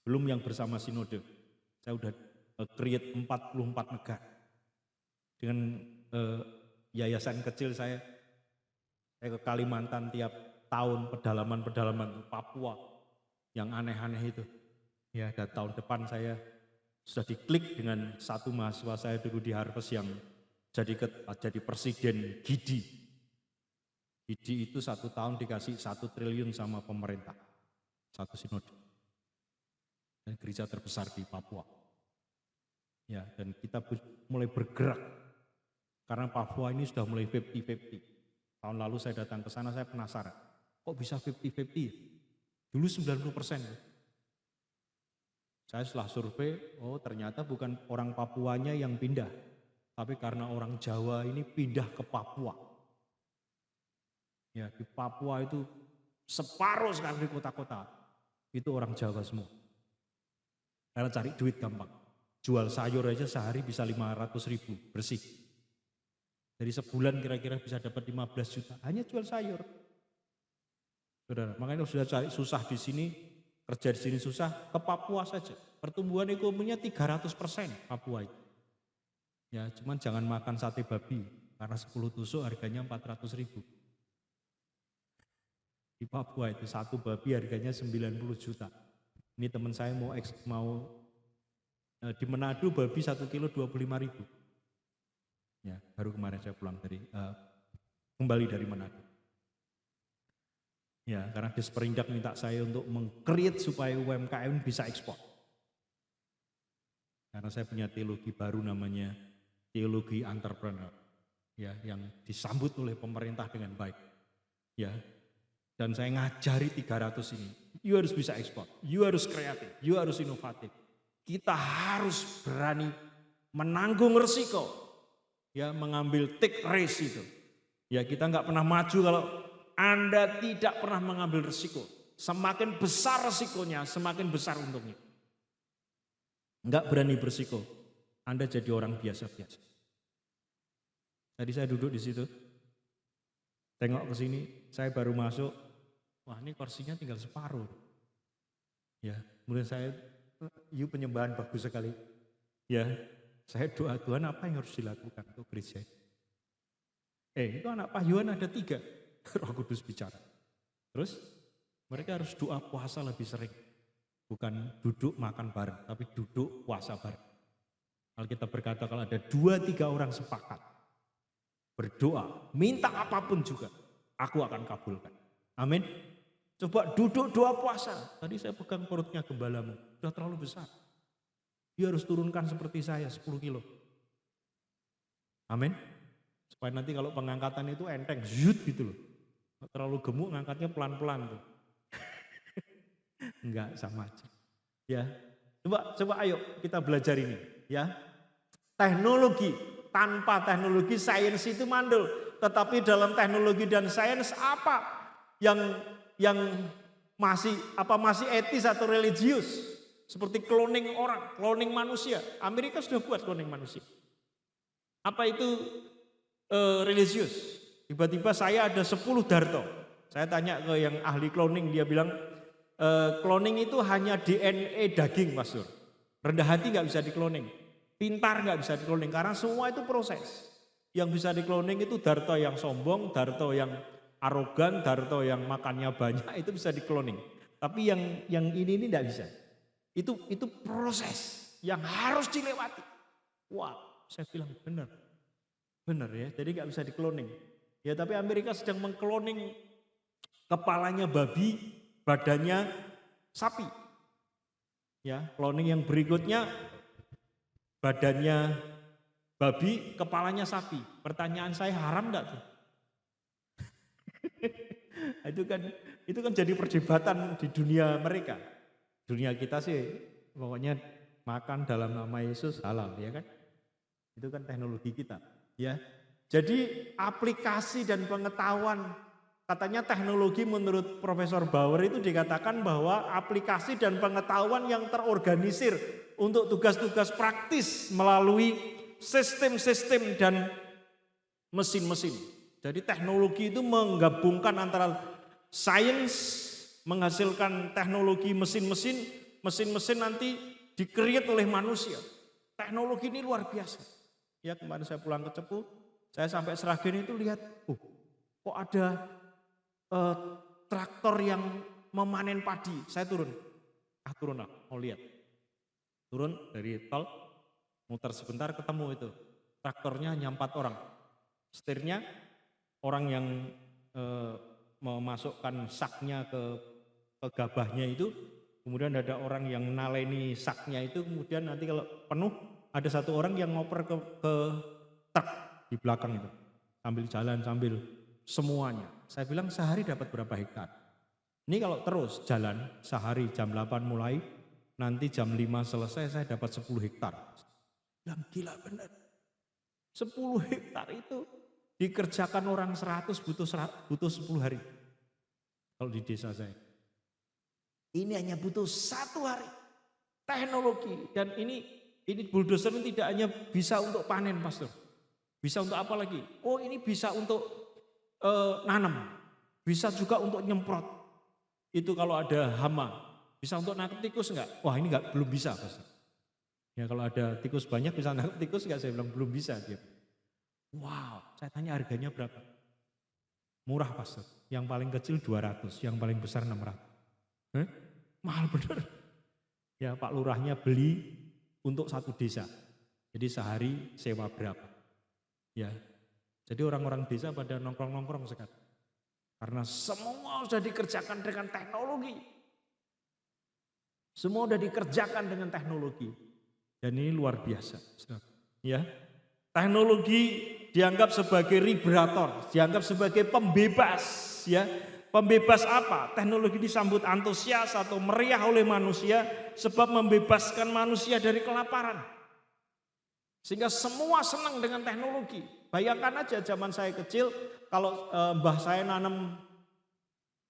C: Belum yang bersama sinode, saya sudah create 44 negara. Dengan yayasan kecil saya ke Kalimantan tiap tahun pedalaman Papua yang aneh-aneh itu. Ya, dan tahun depan saya sudah diklik dengan satu mahasiswa saya dulu di Harvest yang jadi presiden GIDI. GIDI itu 1 tahun dikasih 1 triliun sama pemerintah, 1 sinode. Dan gereja terbesar di Papua. Ya, dan kita mulai bergerak. Karena Papua ini sudah mulai 50-50. Tahun lalu saya datang ke sana, saya penasaran. Kok bisa 50-50? Dulu 90%. Saya setelah survei, oh ternyata bukan orang Papuanya yang pindah. Tapi karena orang Jawa ini pindah ke Papua. Ya, di Papua itu separuh sekarang di kota-kota. Itu orang Jawa semua. Karena cari duit gampang. Jual sayur aja sehari bisa 500.000 bersih. Jadi sebulan kira-kira bisa dapat 15 juta. Hanya jual sayur. Saudara, makanya sudah cari susah di sini, kerja di sini susah, ke Papua saja. Pertumbuhan ekonominya 300% Papua itu. Ya, cuman jangan makan sate babi, karena 10 tusuk harganya 400.000. Di Papua itu 1 babi harganya 90 juta. Ini teman saya mau di Manado babi 1 kilo 25.000. Ya, baru kemarin saya pulang kembali dari Manado. Ya, karena Desperindak minta saya untuk meng-create supaya UMKM bisa ekspor. Karena saya punya teologi baru namanya teologi entrepreneur. Ya, yang disambut oleh pemerintah dengan baik. Ya. Dan saya ngajari 300 ini. You harus bisa ekspor, you harus kreatif, you harus inovatif. Kita harus berani menanggung resiko. Ya, mengambil take risk itu. Ya, kita nggak pernah maju kalau Anda tidak pernah mengambil resiko. Semakin besar resikonya, semakin besar untungnya. Nggak berani bersiko, Anda jadi orang biasa-biasa. Tadi saya duduk di situ, tengok ke sini, saya baru masuk, wah ini kursinya tinggal separuh. Ya, kemudian saya, you penyembahan bagus sekali. Ya, saya doa Tuhan apa yang harus dilakukan untuk gereja. Itu anak Pak Yuhan ada 3, Roh Kudus bicara. Terus mereka harus doa puasa lebih sering. Bukan duduk makan bareng, tapi duduk puasa bareng. Alkitab berkata kalau ada 2-3 orang sepakat, berdoa, minta apapun juga, aku akan kabulkan. Amin. Coba duduk doa puasa. Tadi saya pegang perutnya gembalamu, sudah terlalu besar. Dia harus turunkan seperti saya 10 kilo. Amin. Supaya nanti kalau pengangkatan itu enteng, zut gitu loh. Terlalu gemuk ngangkatnya pelan-pelan tuh. Enggak, sama aja. Ya. Coba ayo kita belajar ini, ya. Teknologi, tanpa teknologi sains itu mandul. Tetapi dalam teknologi dan sains apa yang masih etis atau religius? Seperti cloning orang, cloning manusia. Amerika sudah buat cloning manusia. Apa itu religius? Tiba-tiba saya ada 10 Darto. Saya tanya ke yang ahli cloning, dia bilang cloning itu hanya DNA daging, Pastor. Rendah hati nggak bisa dikloning, pintar nggak bisa dikloning, karena semua itu proses. Yang bisa dikloning itu Darto yang sombong, Darto yang arogan, Darto yang makannya banyak, itu bisa dikloning. Tapi yang ini nggak bisa. Itu proses yang harus dilewati. Wah, saya bilang benar ya. Jadi nggak bisa dikloning. Ya, tapi Amerika sedang mengkloning kepalanya babi, badannya sapi. Ya, cloning yang berikutnya badannya babi, kepalanya sapi. Pertanyaan saya, haram enggak tuh? itu kan jadi perdebatan di dunia mereka. Dunia kita sih pokoknya makan dalam nama Yesus halal, ya kan? Itu kan teknologi kita, ya. Jadi aplikasi dan pengetahuan, katanya teknologi menurut Profesor Bauer itu dikatakan bahwa aplikasi dan pengetahuan yang terorganisir untuk tugas-tugas praktis melalui sistem-sistem dan mesin-mesin. Jadi teknologi itu menggabungkan antara sains menghasilkan teknologi mesin-mesin, mesin-mesin nanti di-create oleh manusia. Teknologi ini luar biasa. Ya, kemarin saya pulang ke Cepu, saya sampai Seragen itu lihat, kok ada traktor yang memanen padi. Saya turun lah, mau lihat. Turun dari tol, muter sebentar ketemu itu. Traktornya hanya 4 orang. Setirnya orang yang memasukkan saknya ke gabahnya itu, kemudian ada orang yang naleni saknya itu, kemudian nanti kalau penuh ada 1 orang yang ngoper ke truk di belakang itu, sambil jalan, sambil semuanya. Saya bilang sehari dapat berapa hektar? Ini kalau terus jalan sehari jam 8 mulai, nanti jam 5 selesai saya dapat 10 hektar. Bilang gila benar. 10 hektar itu dikerjakan orang 100 butuh 10 hari. Kalau di desa saya. Ini hanya butuh 1 hari. Teknologi, dan ini bulldozer ini tidak hanya bisa untuk panen, Pastor. Bisa untuk apa lagi? Oh, ini bisa untuk nanam. Bisa juga untuk nyemprot. Itu kalau ada hama. Bisa untuk nangkep tikus enggak? Wah, ini belum bisa, Pastor. Ya, kalau ada tikus banyak bisa nangkep tikus enggak? Saya bilang belum bisa dia. Wow, saya tanya harganya berapa? Murah, Pastor. Yang paling kecil 200, yang paling besar 600. Mahal bener. Ya, Pak Lurahnya beli untuk 1 desa. Jadi sehari sewa berapa? Ya. Jadi orang-orang desa pada nongkrong-nongkrong sekarang. Karena semua sudah dikerjakan dengan teknologi. Semua sudah dikerjakan dengan teknologi. Dan ini luar biasa. Ya. Teknologi dianggap sebagai liberator, dianggap sebagai pembebas, ya. Pembebas apa? Teknologi disambut antusias atau meriah oleh manusia sebab membebaskan manusia dari kelaparan. Sehingga semua senang dengan teknologi. Bayangkan aja zaman saya kecil, kalau mbah saya nanam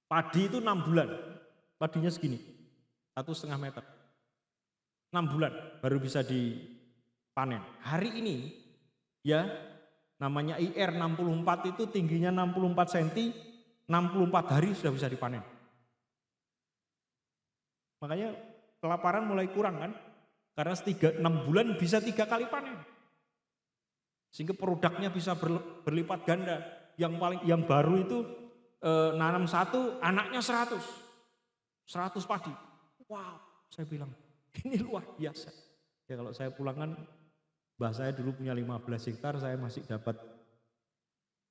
C: padi itu 6 bulan. Padinya segini, 1,5 meter. 6 bulan baru bisa dipanen. Hari ini, ya, namanya IR 64 itu tingginya 64 cm, 64 hari sudah bisa dipanen. Makanya kelaparan mulai kurang kan? Karena 6 bulan bisa 3 kali panen. Sehingga produknya bisa berlipat ganda. Yang baru itu nanam 1, anaknya 100 padi. Wow, saya bilang ini luar biasa. Ya kalau saya pulang kan, mbah saya dulu punya 15 hektar, saya masih dapat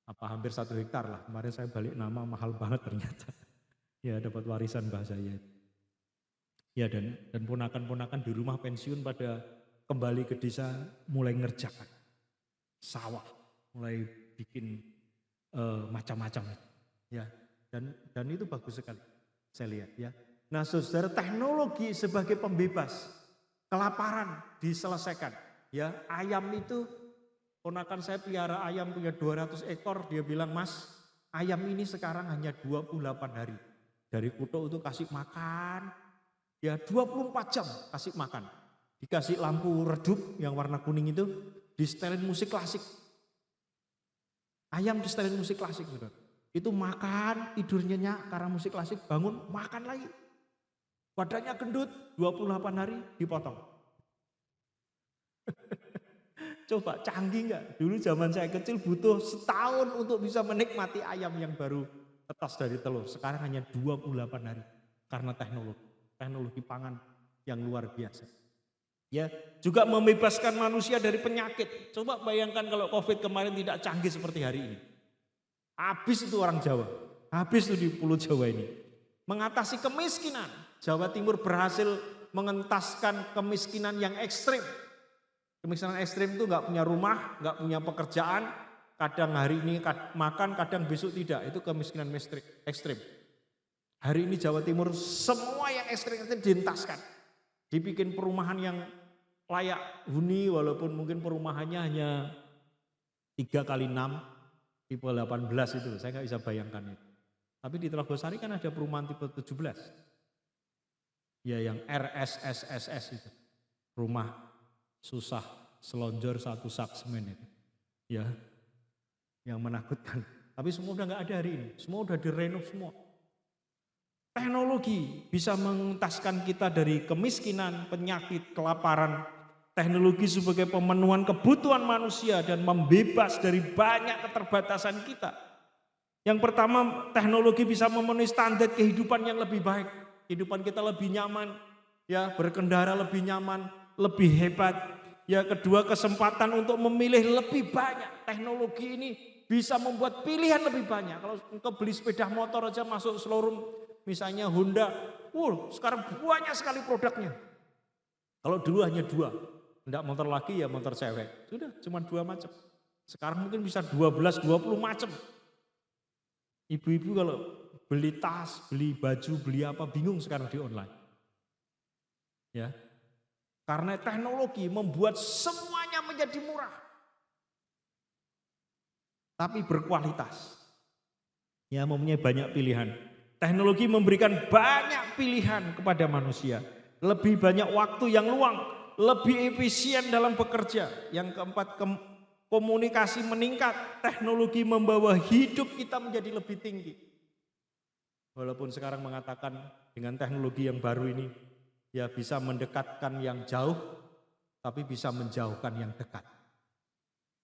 C: hampir 1 hektar lah. Kemarin saya balik nama mahal banget ternyata. Ya dapat warisan mbah saya. Ya dan ponakan-ponakan di rumah pensiun pada kembali ke desa mulai ngerjakan sawah, mulai bikin macam-macam. Ya dan itu bagus sekali saya lihat ya. Nah, saudara, teknologi sebagai pembebas kelaparan diselesaikan. Ya, ayam itu Ponakan saya pelihara ayam punya 200 ekor, dia bilang, "Mas, ayam ini sekarang hanya 28 hari. Dari Kuto itu kasih makan, ya 24 jam kasih makan. Dikasih lampu redup yang warna kuning itu, disetelin musik klasik. Ayam disetelin musik klasik, saudara. Itu makan, tidur nyenyak karena musik klasik, bangun, makan lagi. Badannya gendut, 28 hari dipotong." Coba canggih nggak? Dulu zaman saya kecil butuh setahun untuk bisa menikmati ayam yang baru tetas dari telur. Sekarang hanya 28 hari karena teknologi pangan yang luar biasa. Ya, juga membebaskan manusia dari penyakit. Coba bayangkan kalau Covid kemarin tidak canggih seperti hari ini. Habis itu orang Jawa, habis itu di Pulau Jawa ini. Mengatasi kemiskinan, Jawa Timur berhasil mengentaskan kemiskinan yang ekstrim. Kemiskinan ekstrim itu nggak punya rumah, nggak punya pekerjaan, kadang hari ini makan, kadang besok tidak. Itu kemiskinan ekstrim. Hari ini Jawa Timur semua yang ekstrim dientaskan. Dibikin perumahan yang layak huni, walaupun mungkin perumahannya hanya 3x6, tipe 18 itu. Saya nggak bisa bayangkan itu. Tapi di Telogosari kan ada perumahan tipe 17. Ya yang RSSSS itu. Rumah susah, selonjor satu sak semen itu. Ya, yang menakutkan. Tapi semua udah nggak ada hari ini. Semua udah direnov semua. Teknologi bisa mengentaskan kita dari kemiskinan, penyakit, kelaparan. Teknologi sebagai pemenuhan kebutuhan manusia dan membebas dari banyak keterbatasan kita. Yang pertama, teknologi bisa memenuhi standar kehidupan yang lebih baik. Kehidupan kita lebih nyaman, ya, berkendara lebih nyaman, lebih hebat. Ya, kedua, kesempatan untuk memilih lebih banyak. Teknologi ini bisa membuat pilihan lebih banyak. Kalau engkau beli sepeda motor aja masuk showroom, misalnya Honda, sekarang banyak sekali produknya. Kalau dulu hanya 2, enggak motor laki ya motor cewek. Sudah, cuma 2 macam. Sekarang mungkin bisa 12-20 macam. Ibu-ibu kalau beli tas, beli baju, beli apa, bingung sekarang di online. Ya. Karena teknologi membuat semuanya menjadi murah. Tapi berkualitas. Ya, mempunyai banyak pilihan. Teknologi memberikan banyak pilihan kepada manusia. Lebih banyak waktu yang luang, lebih efisien dalam bekerja. Yang keempat, komunikasi meningkat. Teknologi membawa hidup kita menjadi lebih tinggi. Walaupun sekarang mengatakan dengan teknologi yang baru ini, ya bisa mendekatkan yang jauh, tapi bisa menjauhkan yang dekat.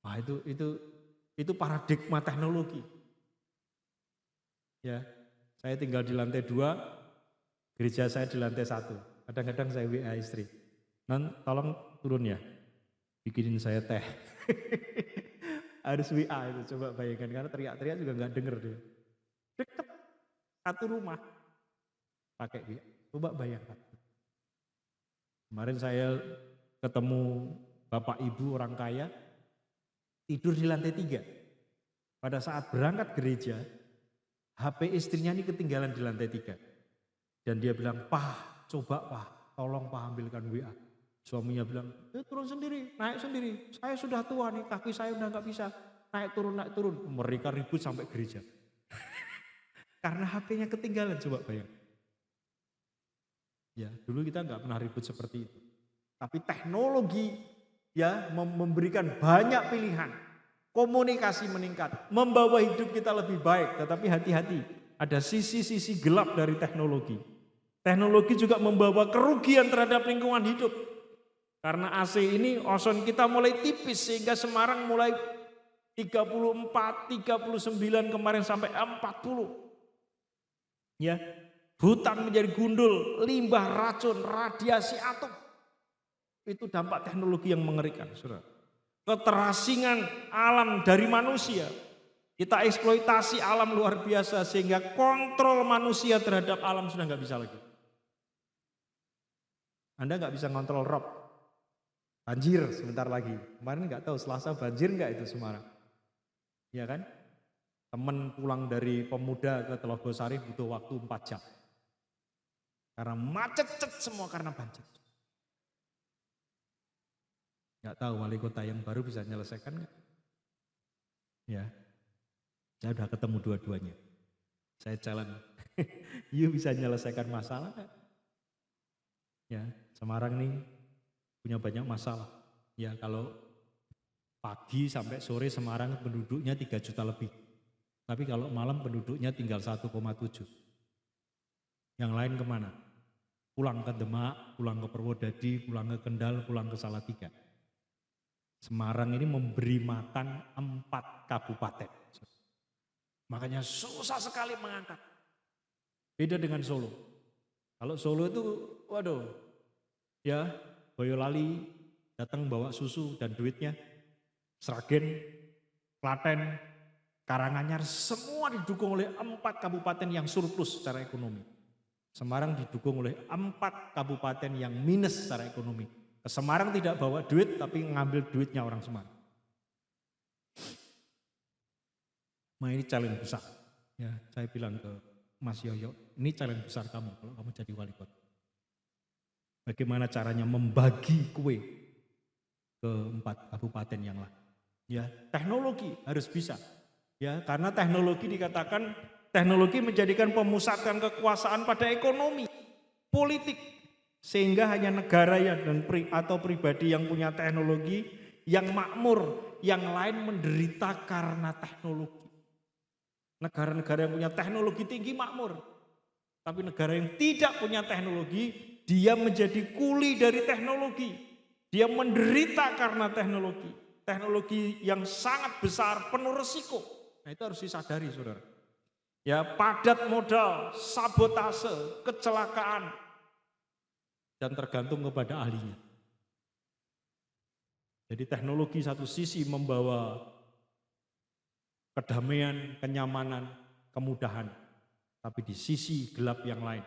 C: Wah, itu paradigma teknologi. Ya, saya tinggal di lantai 2, gereja saya di lantai 1. Kadang-kadang saya WA istri, "Non, tolong turun ya, bikinin saya teh." Harus WA itu, coba bayangkan, karena teriak-teriak juga nggak denger dia. Deket, satu rumah, pakai WA. Coba bayangkan. Kemarin saya ketemu bapak ibu orang kaya, tidur di lantai 3. Pada saat berangkat gereja, HP istrinya ini ketinggalan di lantai 3. Dan dia bilang, "Pak, coba Pak, tolong Pak ambilkan WA." Suaminya bilang, "Turun sendiri, naik sendiri. Saya sudah tua nih, kaki saya udah gak bisa naik turun. Mereka ribut sampai gereja. Karena HP-nya ketinggalan, coba bayangkan. Ya, dulu kita nggak pernah ribut seperti itu. Tapi teknologi ya memberikan banyak pilihan. Komunikasi meningkat, membawa hidup kita lebih baik. Tetapi hati-hati, ada sisi-sisi gelap dari teknologi. Teknologi juga membawa kerugian terhadap lingkungan hidup. Karena AC ini ozon kita mulai tipis sehingga Semarang mulai 34, 39 kemarin sampai 40. Ya. Hutan menjadi gundul, limbah racun, radiasi atom. Itu dampak teknologi yang mengerikan, saudara. Keterasingan alam dari manusia. Kita eksploitasi alam luar biasa sehingga kontrol manusia terhadap alam sudah nggak bisa lagi. Anda nggak bisa ngontrol rob. Banjir sebentar lagi. Kemarin nggak tahu Selasa banjir nggak itu Semarang. Ya kan? Teman pulang dari Pemuda ke Telogosari butuh waktu 4 jam. Karena macet semua karena banjir. Nggak tahu wali kota yang baru bisa menyelesaikan nggak? Ya, saya udah ketemu dua-duanya. Saya challenge, you bisa menyelesaikan masalah nggak? Ya, Semarang nih punya banyak masalah. Ya, kalau pagi sampai sore Semarang penduduknya 3 juta lebih. Tapi kalau malam penduduknya tinggal 1,7. Yang lain kemana? Pulang ke Demak, pulang ke Purwodadi, pulang ke Kendal, pulang ke Salatiga. Semarang ini memberi makan 4 kabupaten. Makanya susah sekali mengangkat. Beda dengan Solo. Kalau Solo itu, waduh, ya Boyolali datang bawa susu dan duitnya. Sragen, Klaten, Karanganyar, semua didukung oleh 4 kabupaten yang surplus secara ekonomi. Semarang didukung oleh 4 kabupaten yang minus secara ekonomi. Semarang tidak bawa duit tapi ngambil duitnya orang Semarang. Nah ini challenge besar. Ya, saya bilang ke Mas Yoyo, ini challenge besar kamu kalau kamu jadi wali kota. Bagaimana caranya membagi kue ke 4 kabupaten yang lain. Ya, teknologi harus bisa. Ya, karena teknologi dikatakan teknologi menjadikan pemusatan kekuasaan pada ekonomi, politik, sehingga hanya negara atau pribadi yang punya teknologi yang makmur, yang lain menderita karena teknologi. Negara-negara yang punya teknologi tinggi makmur, tapi negara yang tidak punya teknologi, dia menjadi kuli dari teknologi. Dia menderita karena teknologi. Teknologi yang sangat besar, penuh resiko. Nah itu harus disadari saudara. Ya, padat modal, sabotase, kecelakaan, dan tergantung kepada ahlinya. Jadi teknologi satu sisi membawa kedamaian, kenyamanan, kemudahan. Tapi di sisi gelap yang lain,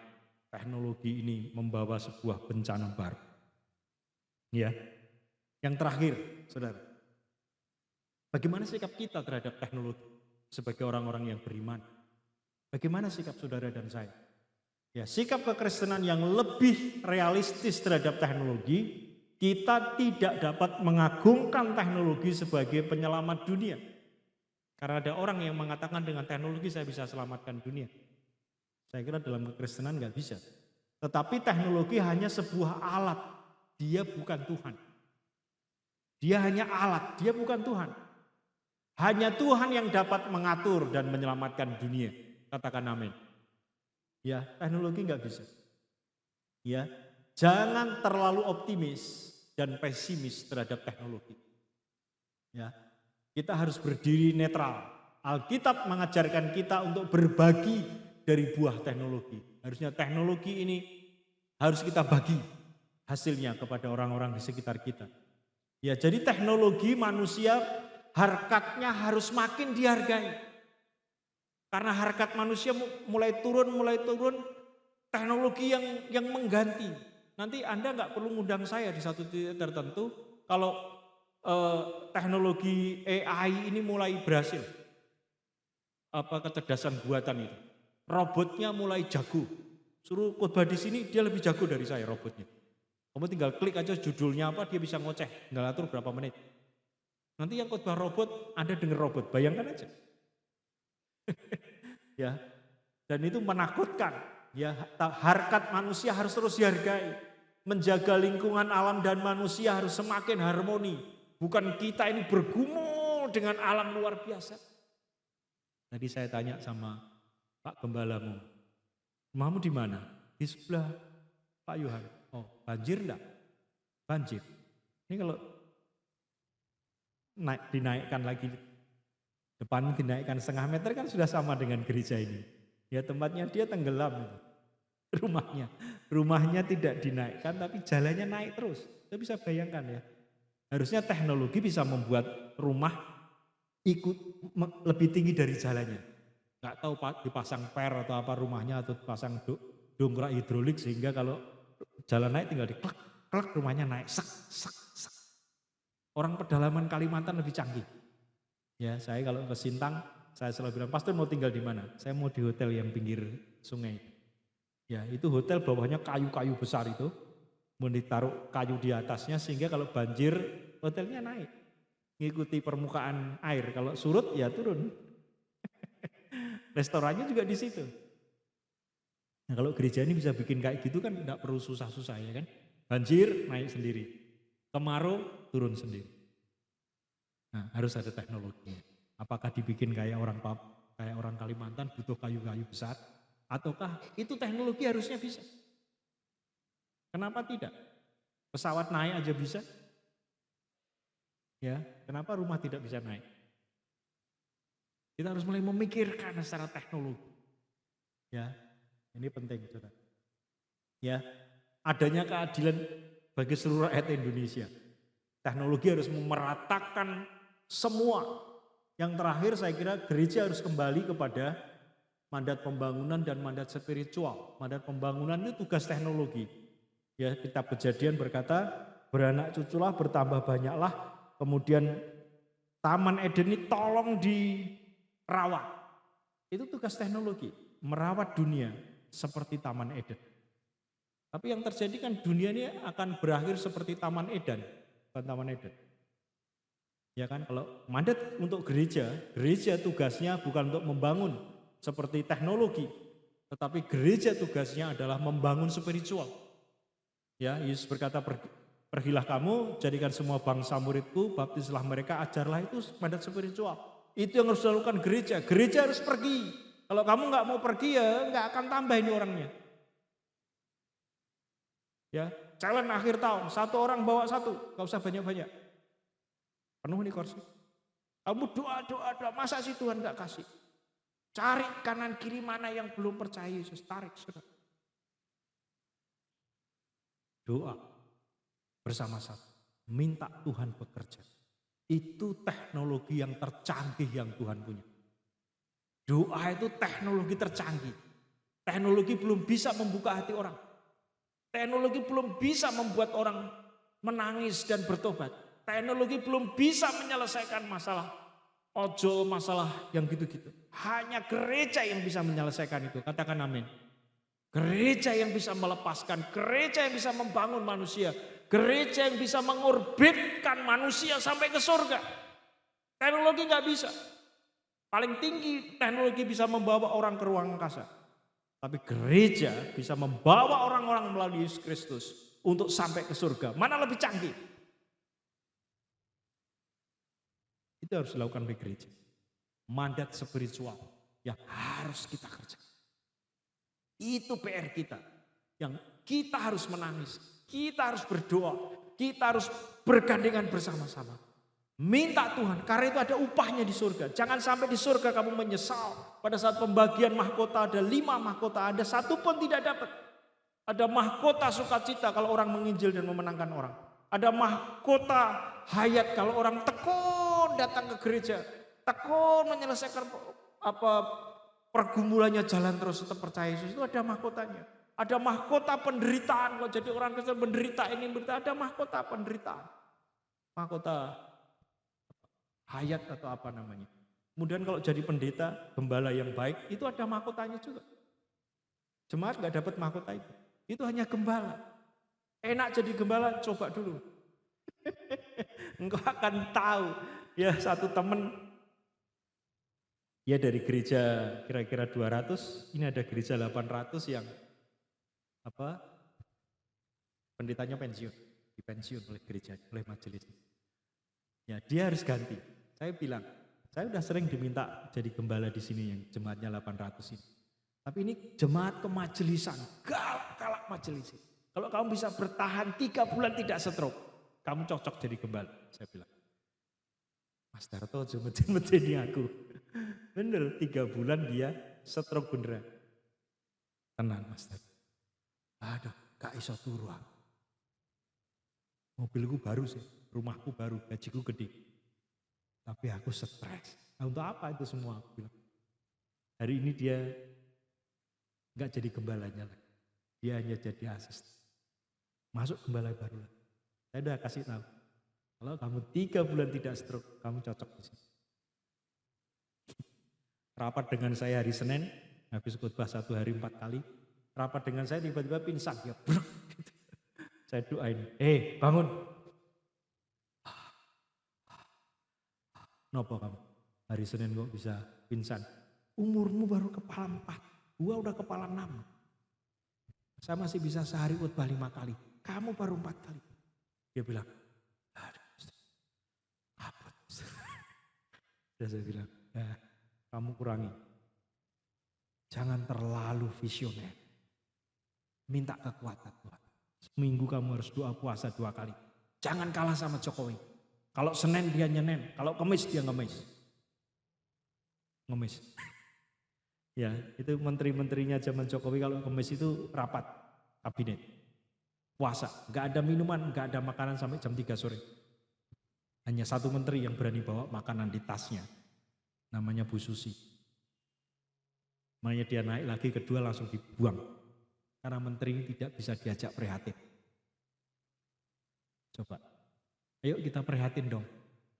C: teknologi ini membawa sebuah bencana baru. Ya, yang terakhir, saudara. Bagaimana sikap kita terhadap teknologi sebagai orang-orang yang beriman? Bagaimana sikap saudara dan saya? Ya, sikap kekristenan yang lebih realistis terhadap teknologi, kita tidak dapat mengagungkan teknologi sebagai penyelamat dunia. Karena ada orang yang mengatakan dengan teknologi saya bisa selamatkan dunia. Saya kira dalam kekristenan nggak bisa. Tetapi teknologi hanya sebuah alat, dia bukan Tuhan. Dia hanya alat, dia bukan Tuhan. Hanya Tuhan yang dapat mengatur dan menyelamatkan dunia. Katakan amin. Ya, teknologi nggak bisa. Ya, jangan terlalu optimis dan pesimis terhadap teknologi. Ya, kita harus berdiri netral. Alkitab mengajarkan kita untuk berbagi dari buah teknologi. Harusnya teknologi ini harus kita bagi hasilnya kepada orang-orang di sekitar kita. Ya, jadi teknologi manusia harkatnya harus makin dihargai. Karena harkat manusia mulai turun, teknologi yang mengganti. Nanti Anda nggak perlu ngundang saya di satu titik tertentu kalau teknologi AI ini mulai berhasil. Kecerdasan buatan itu. Robotnya mulai jago. Suruh khotbah di sini dia lebih jago dari saya robotnya. Kamu tinggal klik aja judulnya apa dia bisa ngoceh, tinggal atur berapa menit. Nanti yang khotbah robot, Anda dengar robot, bayangkan aja. Ya, dan itu menakutkan. Ya, harkat manusia harus terus dihargai. Menjaga lingkungan alam dan manusia harus semakin harmoni. Bukan kita ini bergumul dengan alam luar biasa. Tadi saya tanya sama Pak Gembalamu, rumahmu di mana? Di sebelah Pak Yohan. Oh, banjir enggak? Banjir. Ini kalau dinaikkan lagi, depan dinaikkan setengah meter kan sudah sama dengan gereja ini. Ya tempatnya dia tenggelam rumahnya. Rumahnya tidak dinaikkan tapi jalannya naik terus. Kita bisa bayangkan ya. Harusnya teknologi bisa membuat rumah ikut lebih tinggi dari jalannya. Nggak tahu dipasang per atau apa rumahnya atau dipasang dongkrak hidrolik sehingga kalau jalan naik tinggal diklek, klek rumahnya naik, sak, sak, sak. Orang pedalaman Kalimantan lebih canggih. Ya, saya kalau ke Sintang, saya selalu bilang, pastor mau tinggal di mana? Saya mau di hotel yang pinggir sungai. Ya, itu hotel bawahnya kayu-kayu besar itu, mau ditaruh kayu di atasnya sehingga kalau banjir hotelnya naik. ngikuti permukaan air. Kalau surut ya turun. Restorannya juga di situ. Nah, kalau gereja ini bisa bikin kayak gitu kan enggak perlu susah-susah ya kan. Banjir naik sendiri. Kemarau turun sendiri. Nah, harus ada teknologinya. Apakah dibikin kayak orang Kalimantan butuh kayu-kayu besar, ataukah itu teknologi harusnya bisa? Kenapa tidak? Pesawat naik aja bisa. Ya, kenapa rumah tidak bisa naik? Kita harus mulai memikirkan secara teknologi. Ya, ini penting, Saudara. Ya, adanya keadilan bagi seluruh rakyat Indonesia. Teknologi harus memeratakan semua. Yang terakhir saya kira gereja harus kembali kepada mandat pembangunan dan mandat spiritual. Mandat pembangunan itu tugas teknologi. Ya, kitab Kejadian berkata, beranak cuculah, bertambah banyaklah. Kemudian Taman Eden ini tolong dirawat. Itu tugas teknologi, merawat dunia seperti Taman Eden. Tapi yang terjadi kan dunia ini akan berakhir seperti Taman Eden, bukan Taman Eden. Ya kan, kalau mandat untuk gereja tugasnya bukan untuk membangun seperti teknologi, tetapi gereja tugasnya adalah membangun spiritual. Ya, Yesus berkata, pergilah kamu, jadikan semua bangsa muridku, baptislah mereka, ajarlah, itu mandat spiritual. Itu yang harus dilakukan gereja. Gereja harus pergi. Kalau kamu nggak mau pergi ya nggak akan tambah ini orangnya. Ya, challenge akhir tahun, 1 orang bawa 1, nggak usah banyak-banyak. Penuh nih kursi. Kamu doa, masa sih Tuhan gak kasih? Cari kanan kiri mana yang belum percaya Yesus, tarik saudara. Doa bersama-sama, minta Tuhan bekerja. Itu teknologi yang tercanggih yang Tuhan punya. Doa itu teknologi tercanggih. Teknologi belum bisa membuka hati orang. Teknologi belum bisa membuat orang menangis dan bertobat. Teknologi belum bisa menyelesaikan masalah ojol, masalah yang gitu-gitu. Hanya gereja yang bisa menyelesaikan itu. Katakan amin. Gereja yang bisa melepaskan, gereja yang bisa membangun manusia, gereja yang bisa mengorbitkan manusia sampai ke surga. Teknologi nggak bisa. Paling tinggi teknologi bisa membawa orang ke ruang angkasa. Tapi gereja bisa membawa orang-orang melalui Yesus Kristus untuk sampai ke surga. Mana lebih canggih? Itu harus dilakukan oleh gereja. Mandat spiritual yang harus kita kerjakan. Itu PR kita. Yang kita harus menangis. Kita harus berdoa. Kita harus bergandengan bersama-sama. Minta Tuhan, karena itu ada upahnya di surga. Jangan sampai di surga kamu menyesal. Pada saat pembagian mahkota ada 5 mahkota, ada 1 pun tidak dapat. Ada mahkota sukacita kalau orang menginjil dan memenangkan orang. Ada mahkota hayat kalau orang tekun datang ke gereja. Tekun menyelesaikan pergumulannya, jalan terus tetap percaya Yesus, itu ada mahkotanya. Ada mahkota penderitaan, kalau jadi orang Kristen menderita ini menderita, ada mahkota penderitaan. Mahkota hayat atau apa namanya. Kemudian kalau jadi pendeta, gembala yang baik, itu ada mahkotanya juga. Jemaat gak dapat mahkota itu. Itu hanya gembala. Enak jadi gembala, coba dulu. Engkau akan tahu. Ya, satu teman, ya dari gereja kira-kira 200, ini ada gereja 800 yang pendetanya pensiun, dipensiun oleh gereja, oleh majelis. Ya, dia harus ganti. Saya bilang, saya udah sering diminta jadi gembala di sini yang jemaatnya 800 ini. Tapi ini jemaat kemajelisan, galak-galak majelis. Kalau kamu bisa bertahan 3 bulan tidak stroke, kamu cocok jadi gembala. Saya bilang, Mas Darto cuma metin aku. Bener, 3 bulan dia stroke beneran. Tenang Mas Darto. Aduh, gak iso turu aku. Mobilku baru sih, rumahku baru, gajiku gede. Tapi aku stres. Nah, untuk apa itu semua? Aku bilang. Hari ini dia gak jadi gembalanya lagi. Dia hanya jadi asisten. Masuk gembala baru lagi. Saya udah kasih tahu. Kalau kamu 3 bulan tidak stroke, kamu cocok di sini. Rapat dengan saya hari Senin, habis khotbah 1 hari 4 kali. Rapat dengan saya tiba-tiba pingsan. Ya, saya doain, bangun. Nopo kamu? Hari Senin kok bisa pingsan? Umurmu baru kepala 4, gua udah kepala 6. Saya masih bisa sehari khotbah 5 kali. Kamu baru 4 kali. Dia bilang, aduh, apa? Dan saya bilang, ya, kamu kurangi. Jangan terlalu visioner. Minta kekuatan Tuhan. Seminggu kamu harus doa puasa 2 kali. Jangan kalah sama Jokowi. Kalau Senin dia nyenen, kalau Kemis dia ngemis. Ngemis. Ya, itu menteri-menterinya zaman Jokowi kalau Kemis itu rapat kabinet. Puasa, nggak ada minuman, nggak ada makanan sampai jam 3 sore. Hanya satu menteri yang berani bawa makanan di tasnya. Namanya Bu Susi. Makanya dia naik lagi kedua langsung dibuang. Karena menteri tidak bisa diajak prihatin. Coba, ayo kita prihatin dong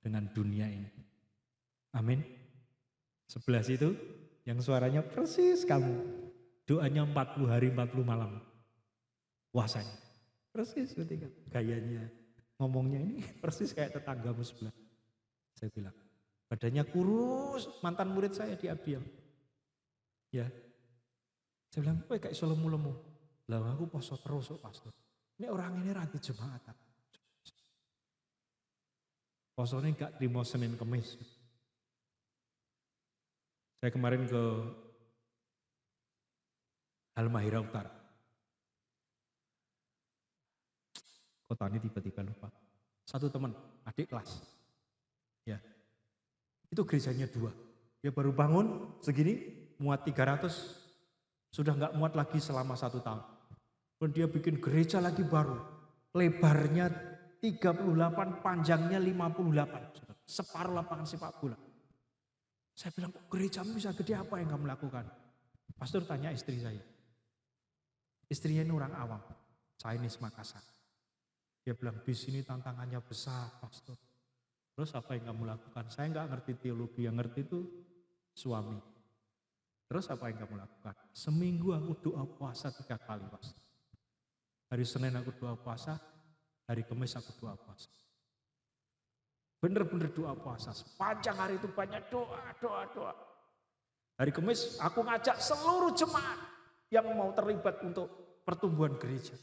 C: dengan dunia ini. Amin. Sebelah situ yang suaranya persis kamu. Doanya 40 hari 40 malam. Puasanya. Persis ketika gayanya. Ngomongnya ini persis kayak tetanggamu sebelah. Saya bilang, badannya kurus, mantan murid saya di Abdiam. Ya. Saya bilang, kowe kayak iso lemu-lemu. Lah aku poso terus kok pastor. Ini orang ini ranti jemaat. Posone gak terima Senin Kemis. Saya kemarin ke Halmahera Utara. Kota ini tiba-tiba lupa. Satu teman, adik kelas. Ya. Itu gerejanya 2. Dia baru bangun segini, muat 300. Sudah nggak muat lagi selama 1 tahun. Dan dia bikin gereja lagi baru. Lebarnya 38, panjangnya 58. Separuh lapangan sepak bola. Saya bilang, gerejamu bisa gede apa yang kamu lakukan? Pastor tanya istri saya. Istrinya ini orang awam, Chinese Makassar. Dia bilang, di sini tantangannya besar, Pastor. Terus apa yang kamu lakukan? Saya nggak ngerti teologi, yang ngerti itu suami. Terus apa yang kamu lakukan? Seminggu aku doa puasa 3 kali, Pastor. Hari Senin aku doa puasa, hari Kamis aku doa puasa. Bener-bener doa puasa, sepanjang hari itu banyak doa. Hari Kamis aku ngajak seluruh jemaat yang mau terlibat untuk pertumbuhan gereja.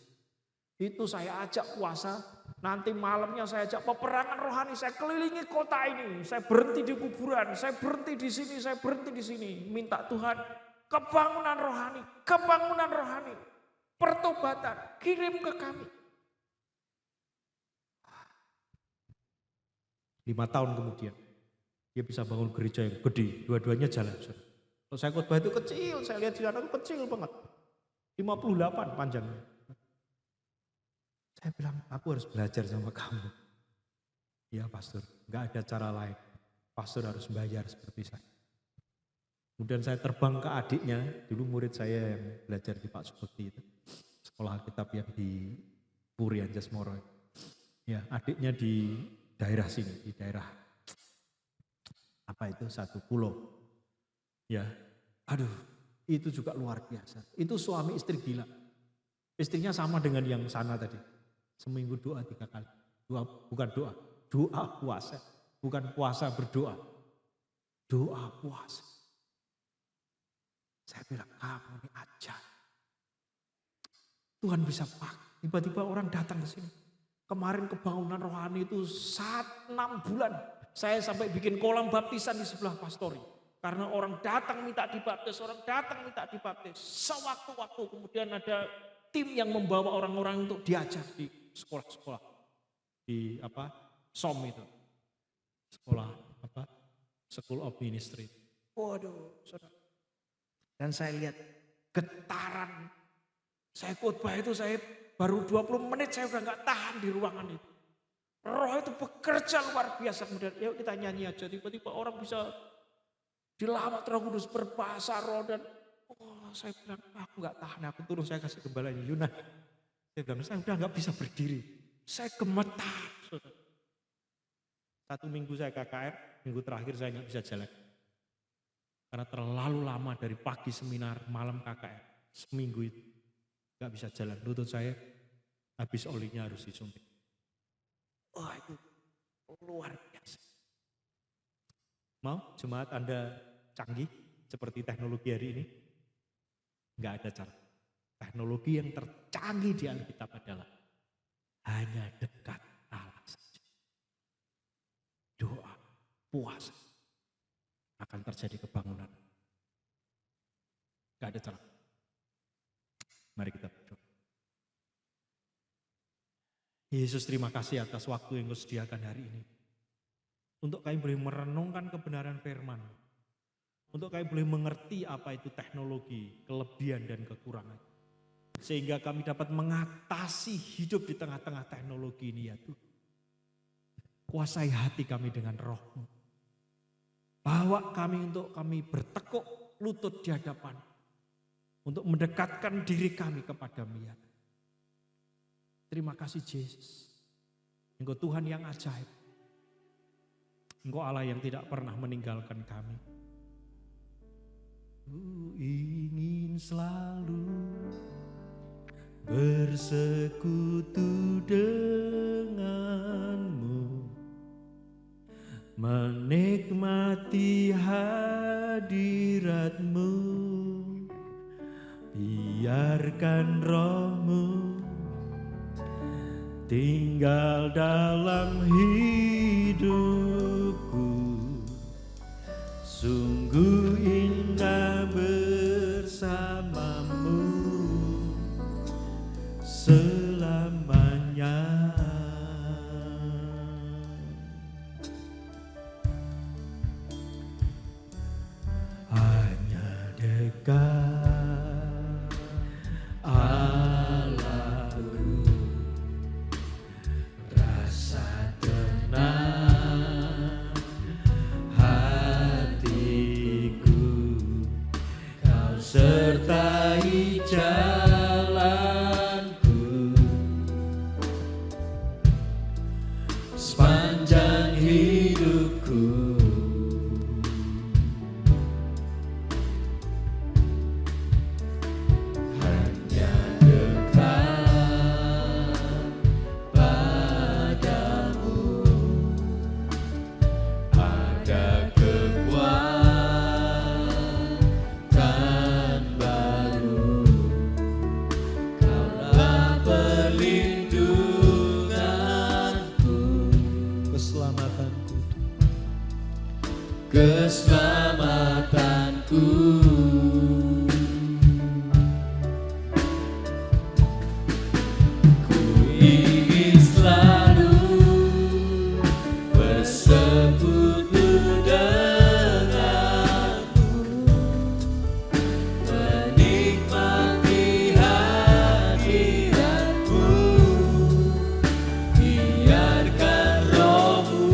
C: Itu saya ajak puasa, nanti malamnya saya ajak peperangan rohani, saya kelilingi kota ini, saya berhenti di kuburan, saya berhenti di sini, saya berhenti di sini. Minta Tuhan kebangunan rohani, pertobatan, kirim ke kami. 5 tahun kemudian, dia bisa bangun gereja yang gede, dua-duanya jalan. Kalau saya khotbah itu kecil, saya lihat di sana itu kecil banget. 58 panjangnya. Saya bilang, aku harus belajar sama kamu. Ya pastor, gak ada cara lain. Pastor harus bayar seperti saya. Kemudian saya terbang ke adiknya, dulu murid saya yang belajar di Pak Subekti itu. Sekolah kitab yang di Puri Anjasmoro. Ya, adiknya di daerah sini, di daerah apa itu, satu pulau. Ya, aduh, itu juga luar biasa. Itu suami istri gila. Istrinya sama dengan yang sana tadi. Seminggu doa 3 kali. Doa puasa. Bukan puasa berdoa. Doa puasa. Saya bilang, kamu ini ajar. Tuhan bisa pakai. Tiba-tiba orang datang ke sini. Kemarin kebangunan rohani itu 6 bulan. Saya sampai bikin kolam baptisan di sebelah pastori. Karena orang datang minta dibaptis, Sewaktu-waktu kemudian ada tim yang membawa orang-orang untuk diajar di sekolah-sekolah. Di SOM itu. Sekolah School of Ministry. Waduh, saudara. Dan saya lihat getaran. Saya khotbah itu saya baru 20 menit saya udah gak tahan di ruangan itu. Roh itu bekerja luar biasa. Kemudian yuk kita nyanyi aja. Tiba-tiba orang bisa dilawat Roh Kudus berbahasa roh. Dan saya bilang aku gak tahan. Aku turun saya kasih gembalanya Yuna. Saya bilang saya udah gak bisa berdiri. Saya gemetar. 1 minggu saya KKR. Minggu terakhir saya gak bisa jalan. Karena terlalu lama dari pagi seminar malam KKR. Seminggu itu. Gak bisa jalan, lutut saya habis olinya harus disuntik. Wah itu luar biasa. Mau jemaat Anda canggih seperti teknologi hari ini? Enggak ada cara. Teknologi yang tercanggih di Alkitab adalah hanya dekat Allah saja. Doa, puasa, akan terjadi kebangunan. Enggak ada cara. Mari kita berdoa. Yesus, terima kasih atas waktu yang Kau sediakan hari ini. Untuk kami boleh merenungkan kebenaran firman. Untuk kami boleh mengerti apa itu teknologi, kelebihan dan kekurangan. Sehingga kami dapat mengatasi hidup di tengah-tengah teknologi ini ya Tuhan. Kuasai hati kami dengan Roh-Mu. Bawa kami untuk kami bertekuk lutut di hadapan. Untuk mendekatkan diri kami kepada-Mu ya. Terima kasih Yesus. Engkau Tuhan yang ajaib. Engkau Allah yang tidak pernah meninggalkan kami. Ku ingin selalu bersekutu denganmu, menikmati hadiratmu, biarkan Roh-Mu tinggal dalam hidupku. Sungguh indah bersamamu selamanya. Hanya dekat Allahku, rasa tenang hatiku, Kau sertai jalanku sepanjang hidupku. Hanya dekat padamu ada kekuatan baru. Kaulah perlindunganku, keselamatanku. Ku ingin selalu bersekutu denganmu, menikmati hadiratmu, biarkan Roh-Mu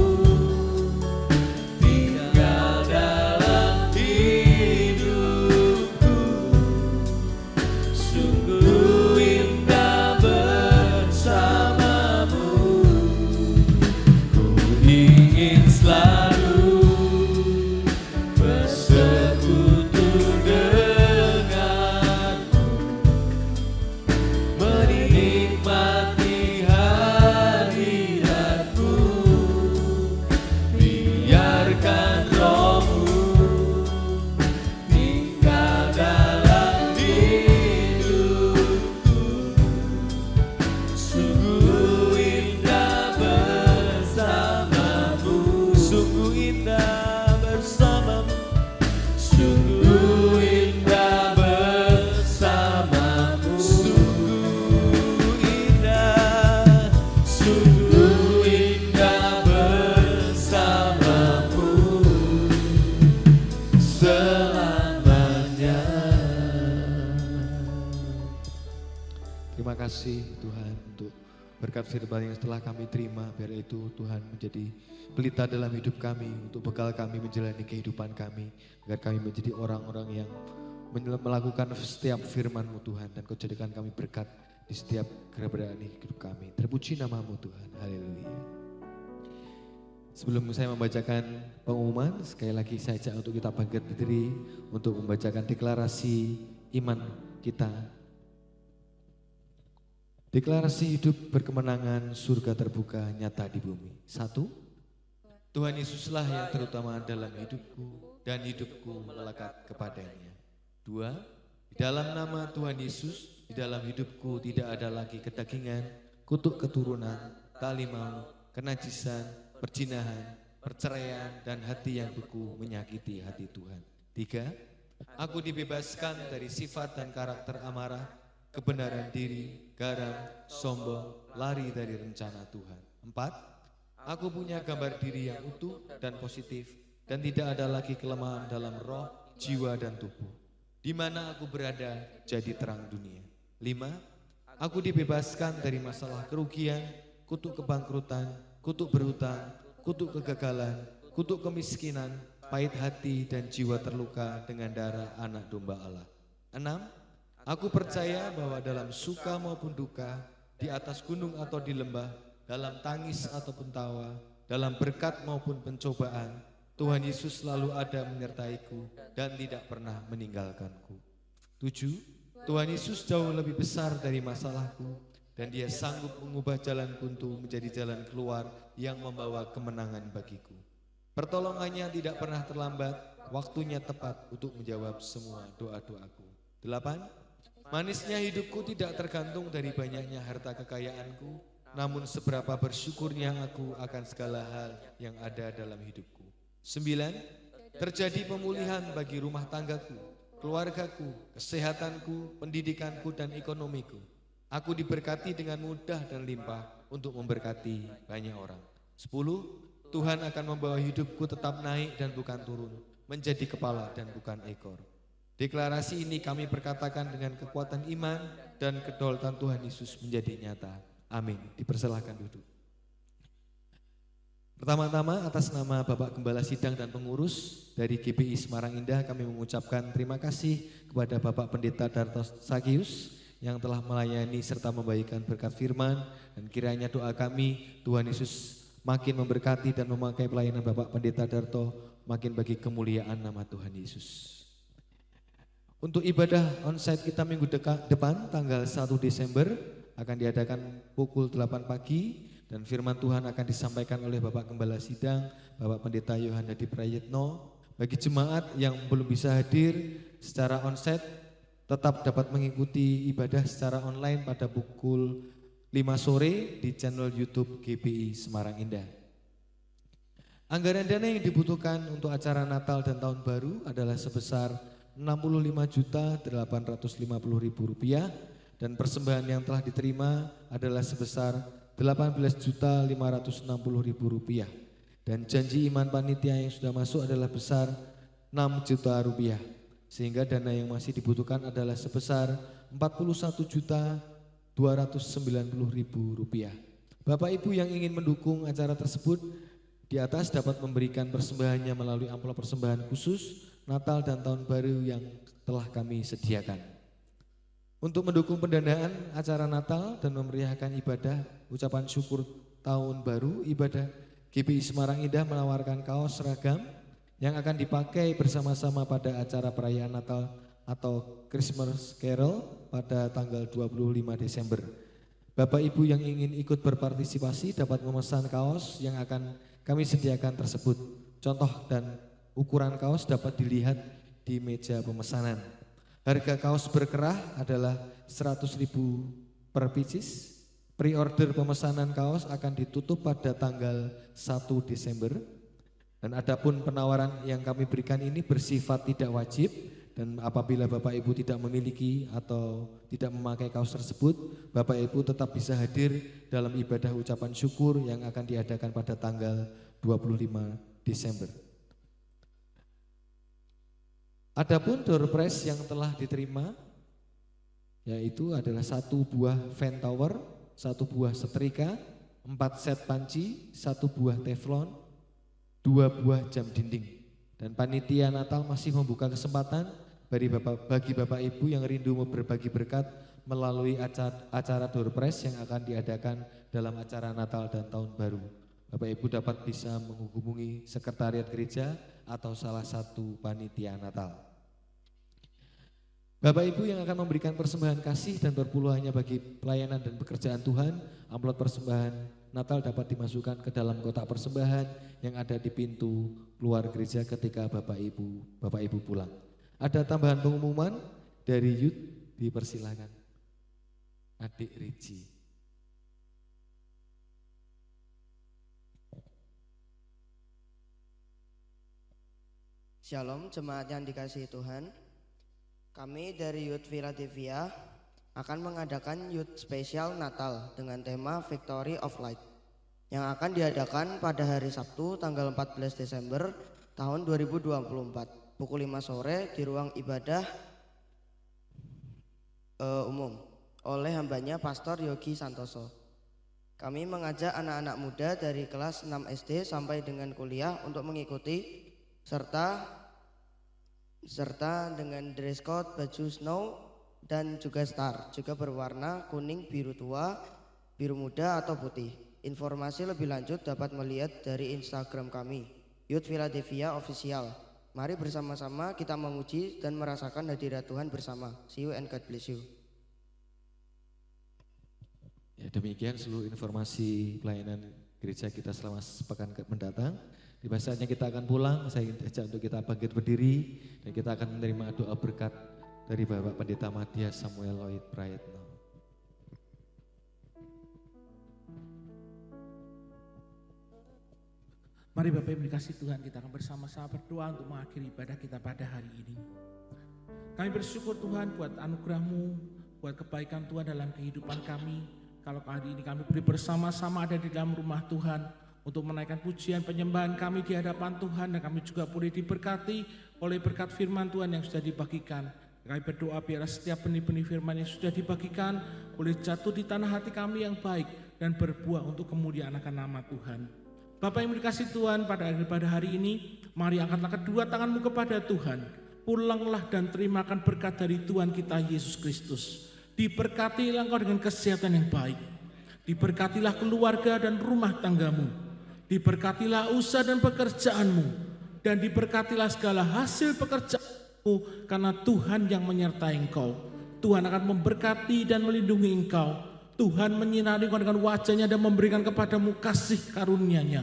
C: tinggal dalam hidupku. Sungguh indah bersamamu. Ku ingin selalu bersekutu denganmu, menikmati hadiratmu, biarkan Roh-Mu tinggal dalam hidupku. Sungguh indah bersamamu, sungguh indah bersamamu, sungguh indah bersamamu, sungguh indah bersamamu selamanya.
A: Terima kasih Tuhan untuk berkat firman yang telah kami terima. Biar itu Tuhan menjadi pelita dalam hidup kami, untuk bekal kami menjalani kehidupan kami. Agar kami menjadi orang-orang yang melakukan setiap firman-Mu Tuhan. Dan Kau jadikan kami berkat di setiap keberadaan hidup kami. Terpuji nama-Mu Tuhan. Haleluya. Sebelum saya membacakan pengumuman, sekali lagi saya ajak untuk kita bangkit berdiri untuk membacakan deklarasi iman kita. Deklarasi hidup berkemenangan, surga terbuka nyata di bumi. 1, Tuhan Yesuslah yang terutama dalam hidupku dan hidupku melekat kepadanya. 2. Di dalam nama Tuhan Yesus, di dalam hidupku tidak ada lagi kedagingan, kutuk keturunan, tali maut, kenajisan, perjinahan, perceraian, dan hati yang beku menyakiti hati Tuhan. 3. Aku dibebaskan dari sifat dan karakter amarah, kebenaran diri, garam, sombong, lari dari rencana Tuhan. 4. Aku punya gambar diri yang utuh dan positif dan tidak ada lagi kelemahan dalam roh, jiwa, dan tubuh. Di mana aku berada jadi terang dunia. 5. Aku dibebaskan dari masalah kerugian, kutuk kebangkrutan, kutuk berhutang, kutuk kegagalan, kutuk kemiskinan, pahit hati, dan jiwa terluka dengan darah anak domba Allah. 6. Aku percaya bahwa dalam suka maupun duka, di atas gunung atau di lembah, dalam tangis ataupun tawa, dalam berkat maupun pencobaan, Tuhan Yesus selalu ada menyertaiku dan tidak pernah meninggalkanku. 7. Tuhan Yesus jauh lebih besar dari masalahku dan Dia sanggup mengubah jalan buntu menjadi jalan keluar yang membawa kemenangan bagiku. Pertolongannya tidak pernah terlambat, waktunya tepat untuk menjawab semua doa-doaku. 8. Manisnya hidupku tidak tergantung dari banyaknya harta kekayaanku, namun seberapa bersyukurnya aku akan segala hal yang ada dalam hidupku. 9. Terjadi pemulihan bagi rumah tanggaku, keluargaku, kesehatanku, pendidikanku, dan ekonomiku. Aku diberkati dengan mudah dan limpah untuk memberkati banyak orang. 10. Tuhan akan membawa hidupku tetap naik dan bukan turun, menjadi kepala dan bukan ekor. Deklarasi ini kami perkatakan dengan kekuatan iman dan kedaulatan Tuhan Yesus menjadi nyata. Amin. Dipersilahkan duduk. Pertama-tama atas nama Bapak Gembala Sidang dan Pengurus dari GPI Semarang Indah, kami mengucapkan terima kasih kepada Bapak Pendeta Darto Sagius yang telah melayani serta membagikan berkat firman, dan kiranya doa kami Tuhan Yesus makin memberkati dan memakai pelayanan Bapak Pendeta Darto makin bagi kemuliaan nama Tuhan Yesus. Untuk ibadah onsite kita minggu depan tanggal 1 Desember akan diadakan pukul 8 pagi dan firman Tuhan akan disampaikan oleh Bapak Gembala Sidang, Bapak Pendeta Yohanadi Prayetno. Bagi jemaat yang belum bisa hadir secara onsite, tetap dapat mengikuti ibadah secara online pada pukul 5 sore di channel YouTube GPI Semarang Indah. Anggaran dana yang dibutuhkan untuk acara Natal dan Tahun Baru adalah sebesar Rp65.850.000 dan persembahan yang telah diterima adalah sebesar Rp18.560.000 dan janji iman panitia yang sudah masuk adalah besar Rp6 juta, sehingga dana yang masih dibutuhkan adalah sebesar Rp41.290.000. Bapak Ibu yang ingin mendukung acara tersebut di atas dapat memberikan persembahannya melalui amplop persembahan khusus Natal dan Tahun Baru yang telah kami sediakan. Untuk mendukung pendanaan acara Natal dan memeriahkan ibadah ucapan syukur Tahun Baru, ibadah GPI Semarang Indah menawarkan kaos seragam yang akan dipakai bersama-sama pada acara perayaan Natal atau Christmas Carol pada tanggal 25 Desember. Bapak Ibu yang ingin ikut berpartisipasi dapat memesan kaos yang akan kami sediakan tersebut. Contoh dan ukuran kaos dapat dilihat di meja pemesanan. Harga kaos berkerah adalah Rp100.000 per pieces. Pre-order pemesanan kaos akan ditutup pada tanggal 1 Desember. Dan adapun penawaran yang kami berikan ini bersifat tidak wajib, dan apabila Bapak Ibu tidak memiliki atau tidak memakai kaos tersebut, Bapak Ibu tetap bisa hadir dalam ibadah ucapan syukur yang akan diadakan pada tanggal 25 Desember. Adapun door prize yang telah diterima yaitu adalah 1 buah fan tower, 1 buah setrika, 4 set panci, 1 buah teflon, 2 buah jam dinding. Dan panitia Natal masih membuka kesempatan bagi Bapak Ibu yang rindu berbagi berkat melalui acara door prize yang akan diadakan dalam acara Natal dan Tahun Baru. Bapak Ibu dapat bisa menghubungi sekretariat gereja atau salah satu panitia Natal. Bapak Ibu yang akan memberikan persembahan kasih dan berpuluhannya bagi pelayanan dan pekerjaan Tuhan, amplop persembahan Natal dapat dimasukkan ke dalam kotak persembahan yang ada di pintu keluar gereja ketika Bapak Ibu pulang. Ada tambahan pengumuman dari Youth, dipersilakan. Adik Riji.
D: Shalom jemaat yang dikasihi Tuhan. Kami dari Youth Philadelphia akan mengadakan Youth Spesial Natal dengan tema Victory of Light yang akan diadakan pada hari Sabtu tanggal 14 Desember tahun 2024 pukul 5 sore di ruang ibadah umum oleh hambanya Pastor Yogi Santoso. Kami mengajak anak-anak muda dari kelas 6 SD sampai dengan kuliah untuk mengikuti serta dengan dress code baju snow dan juga star, juga berwarna kuning, biru tua, biru muda atau putih. Informasi lebih lanjut dapat melihat dari Instagram kami, Youth Philadelphia Official. Mari bersama-sama kita memuji dan merasakan hadirat Tuhan bersama. See you and God bless you.
A: Ya, demikian seluruh informasi pelayanan gereja kita selama sepekan mendatang. Di saatnya kita akan pulang, saya ajak untuk kita bangkit berdiri dan kita akan menerima doa berkat dari Bapak Pendeta Matias Samuel Lloyd Prayetno.
E: Mari Bapak Ibu dikasihi Tuhan, kita akan bersama-sama berdoa untuk mengakhiri ibadah kita pada hari ini. Kami bersyukur Tuhan buat anugerah-Mu, buat kebaikan Tuhan dalam kehidupan kami. Kalau hari ini kami boleh bersama-sama ada di dalam rumah Tuhan, untuk menaikkan pujian penyembahan kami di hadapan Tuhan, dan kami juga boleh diberkati oleh berkat firman Tuhan yang sudah dibagikan. Kami berdoa biarlah setiap benih-benih firman yang sudah dibagikan boleh jatuh di tanah hati kami yang baik dan berbuah untuk kemuliaan akan nama Tuhan. Bapak yang dikasihi Tuhan, pada hari ini mari angkatlah kedua tanganmu kepada Tuhan. Pulanglah dan terimakan berkat dari Tuhan kita Yesus Kristus. Diberkatilah engkau dengan kesehatan yang baik. Diberkatilah keluarga dan rumah tanggamu. Diberkatilah usaha dan pekerjaanmu, dan diberkatilah segala hasil pekerjaanmu, karena Tuhan yang menyertai engkau. Tuhan akan memberkati dan melindungi engkau. Tuhan menyinari engkau dengan wajahnya dan memberikan kepadamu kasih karunia-Nya.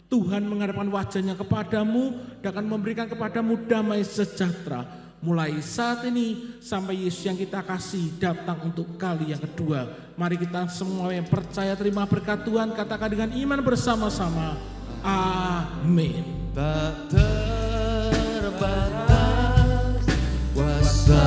E: Tuhan menghadapkan wajahnya kepadamu dan akan memberikan kepadamu damai sejahtera. Mulai saat ini sampai Yesus yang kita kasih datang untuk kali yang kedua. Mari kita semua yang percaya terima berkat Tuhan, katakan dengan iman bersama-sama. Amin.
B: Tak terbatas kuasa